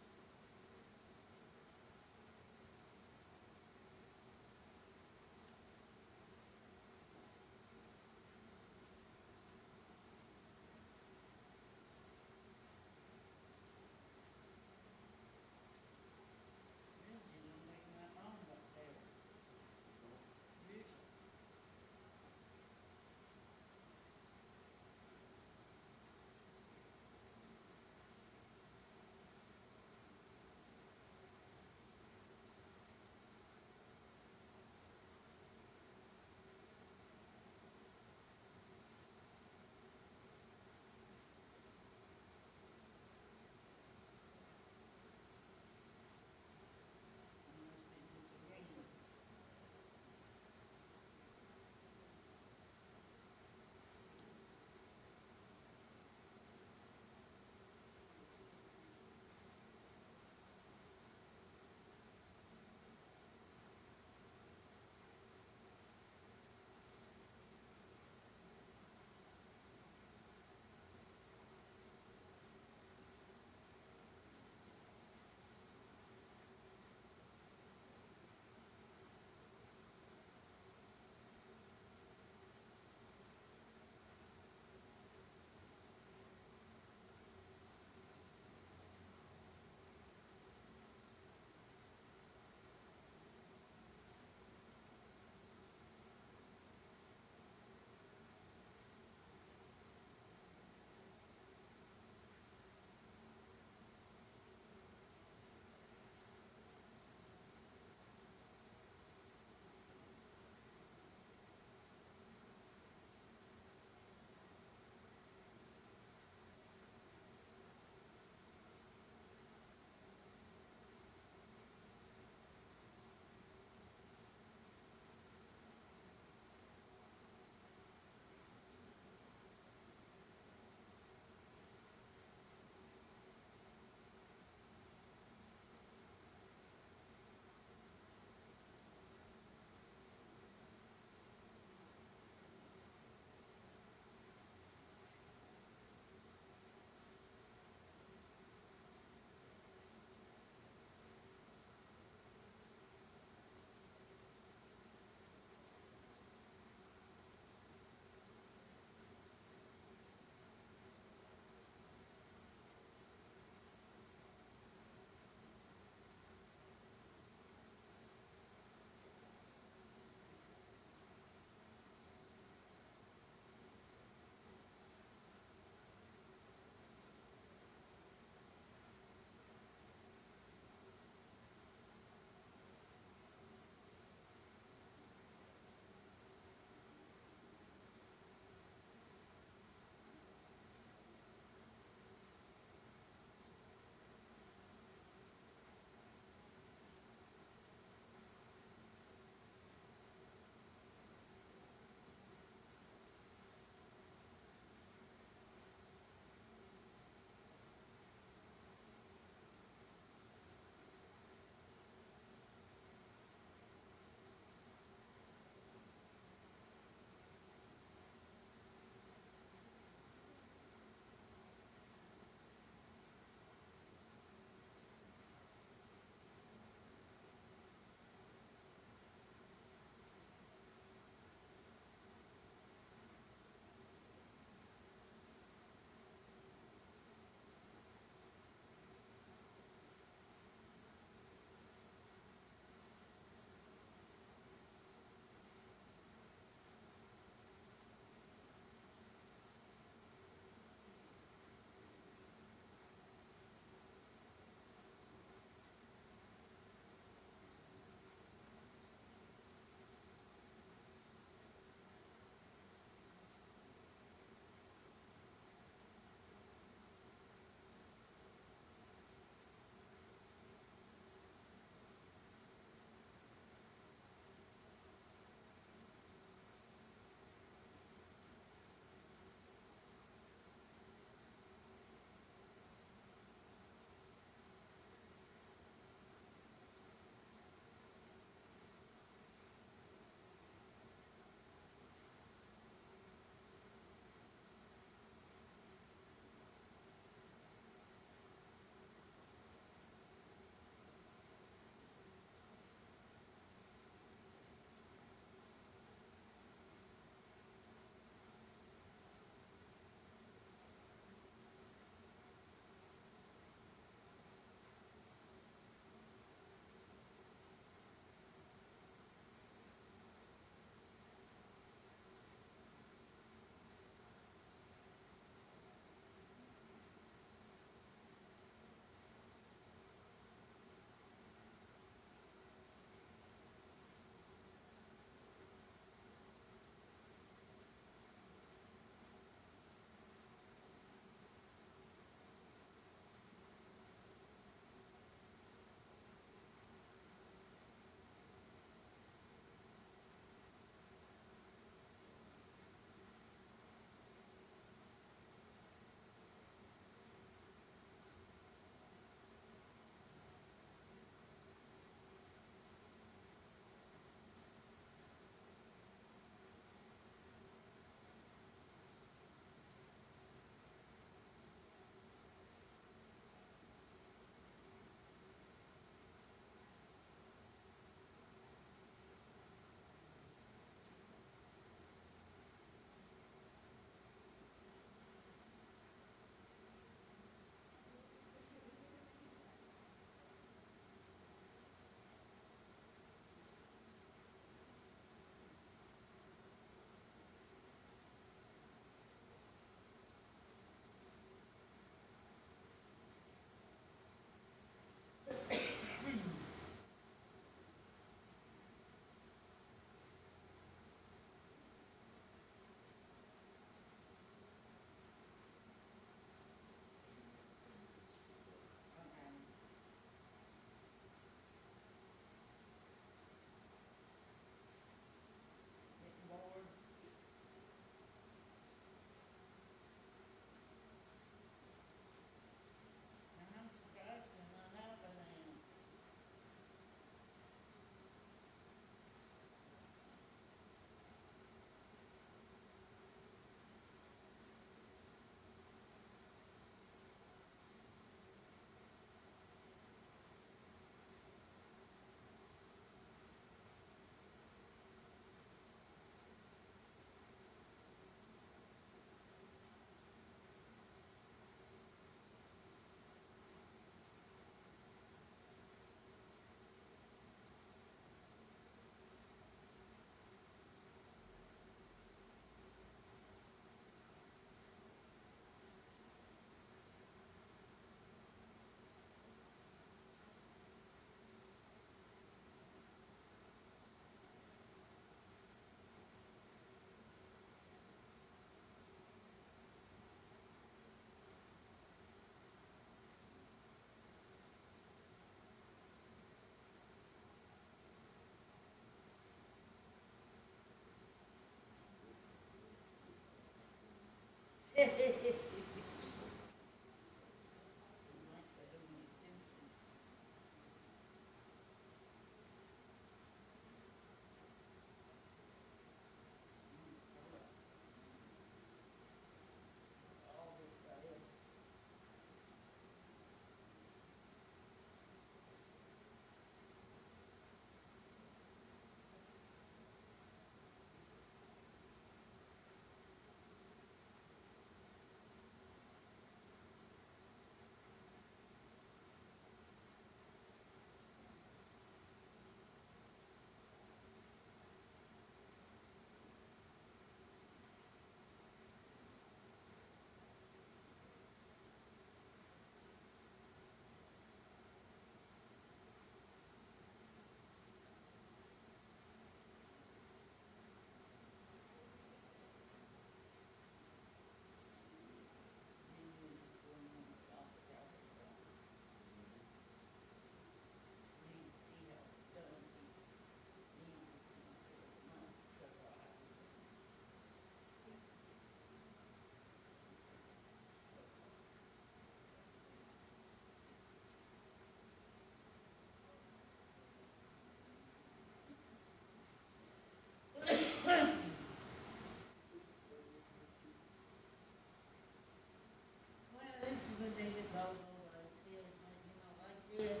Well, this is what David Bogle was, is like, you know, like this,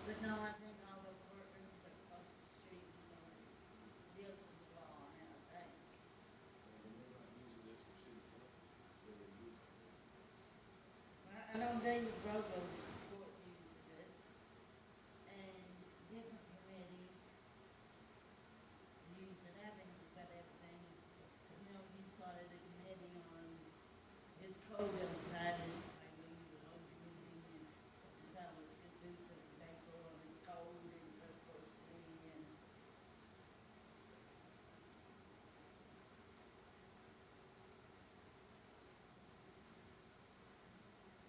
but no, I think all the courtrooms across the street, you know, deals with the law now, I think. Well, I know David Bogle's court uses it, and different committees use it. I think it's about everything. You know, he started a committee on his code outside his, like, we use the whole committee and decide what's good to do because it's April and it's cold and it's supposed to be and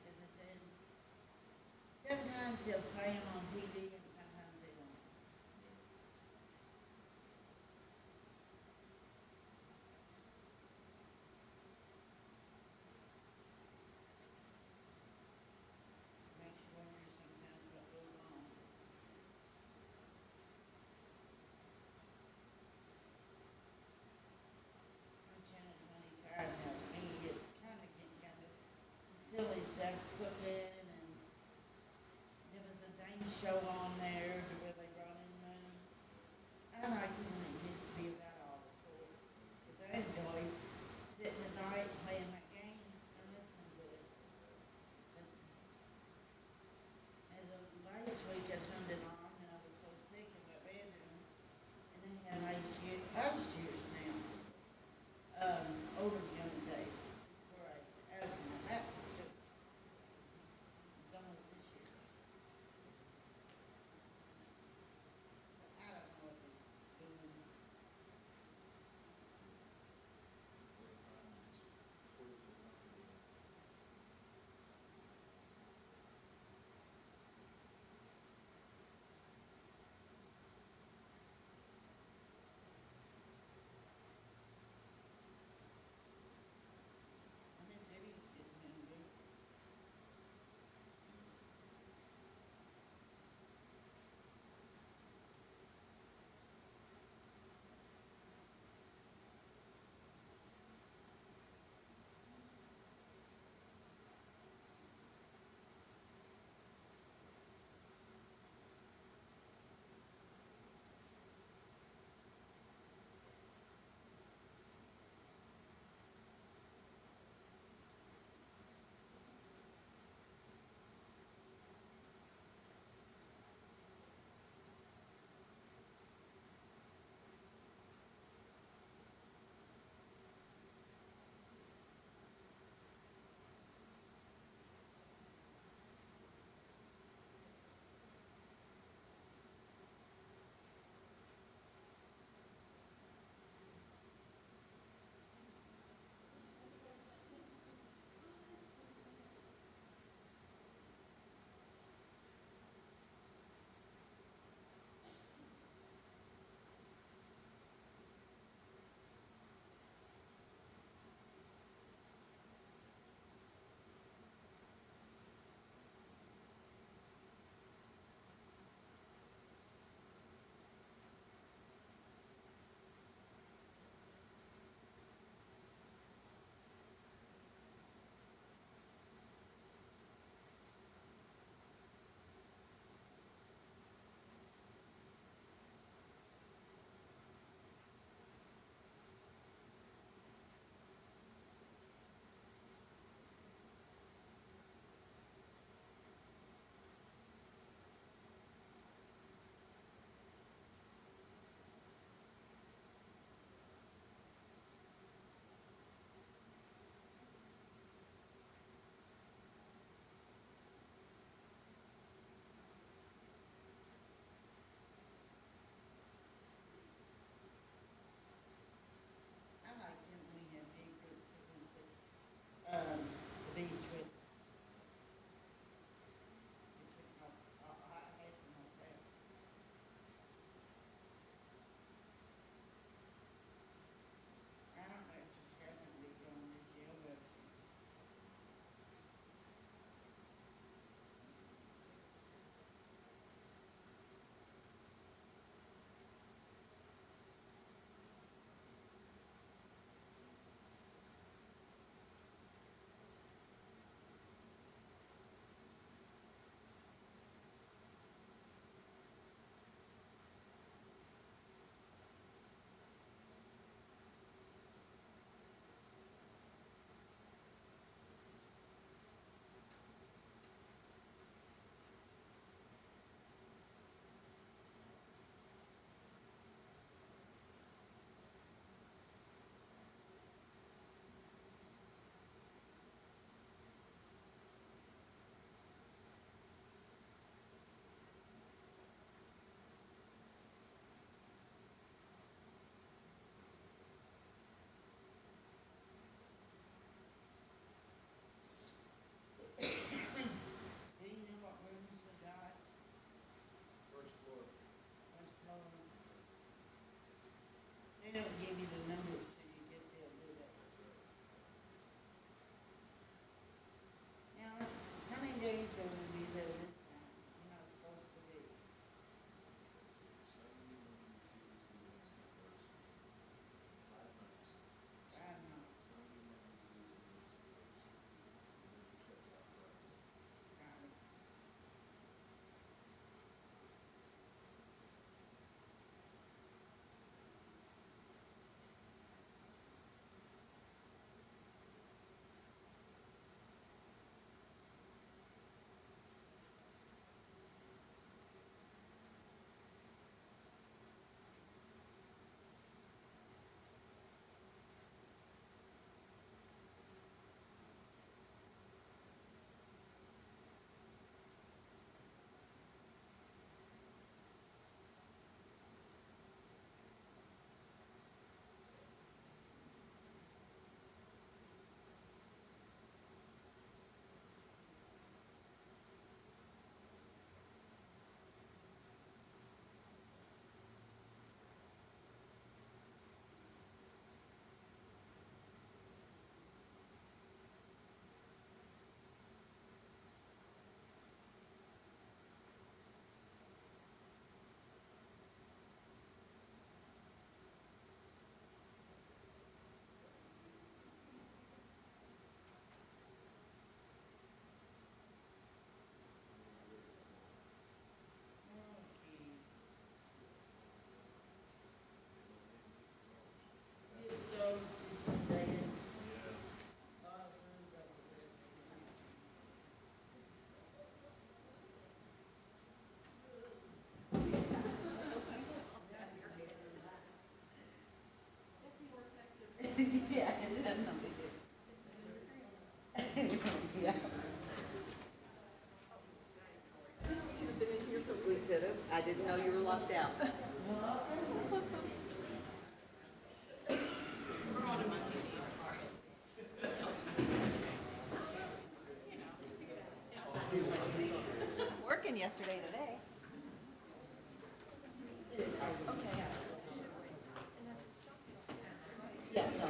as I said, sometimes he'll play him on TV and sometimes they won't. Makes you wonder sometimes what goes on. On Channel 25 now, to me, it's kind of getting kind of silly stuff cooking and there was a Danish don't give you the numbers till you get there, do they? Now, how many days will we be there this time? We're not supposed to be. Five months. Got it. Yeah, definitely. Yeah. We could have. I didn't know you were locked out. Working yesterday, today. Okay. Yeah, no,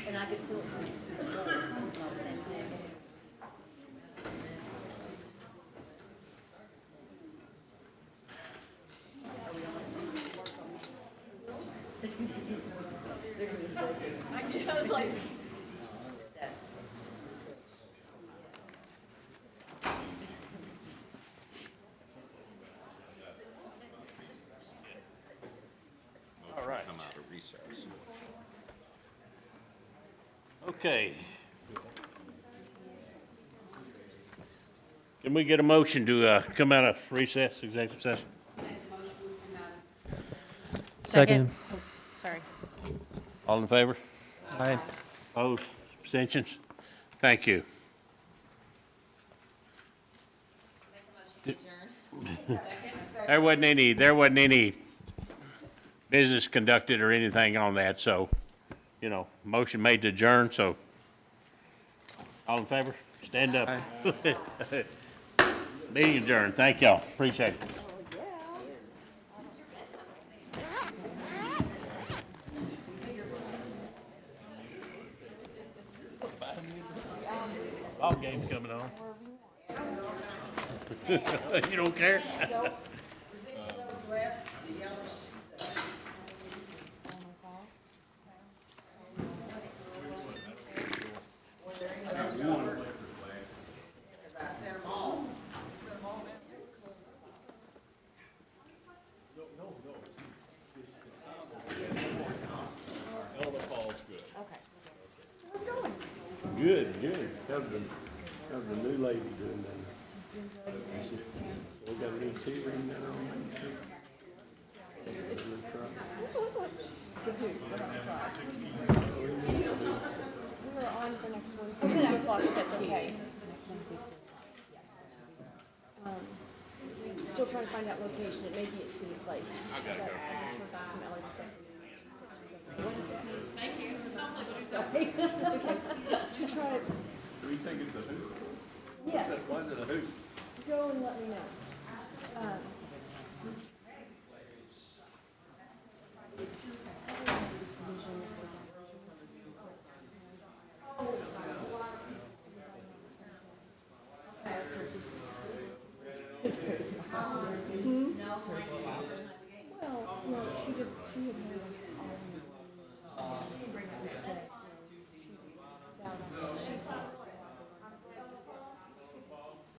and I could feel it when I was saying, I was like. All right. Come out of recess. Okay. Can we get a motion to come out of recess, executive session? Second. Oh, sorry. All in favor? Aye. Opposed? Abstentions? Thank you. There wasn't any business conducted or anything on that, so, you know, motion made to adjourn, so. All in favor? Stand up. Meeting adjourned. Thank y'all. Appreciate it. Ball game's coming on. You don't care? Good, good. How's the new lady doing down there? We got a new tea room down there. We were on for next Wednesday, 2 o'clock, if that's okay. Still trying to find out location, it may be at City Place. I gotta go. From Ellie this afternoon. Thank you. It's okay. It's to try. Do you think it's a hoot? Yeah. Why is it a hoot? Go and let me know. Well, no, she had had us all in the. She didn't bring up the set.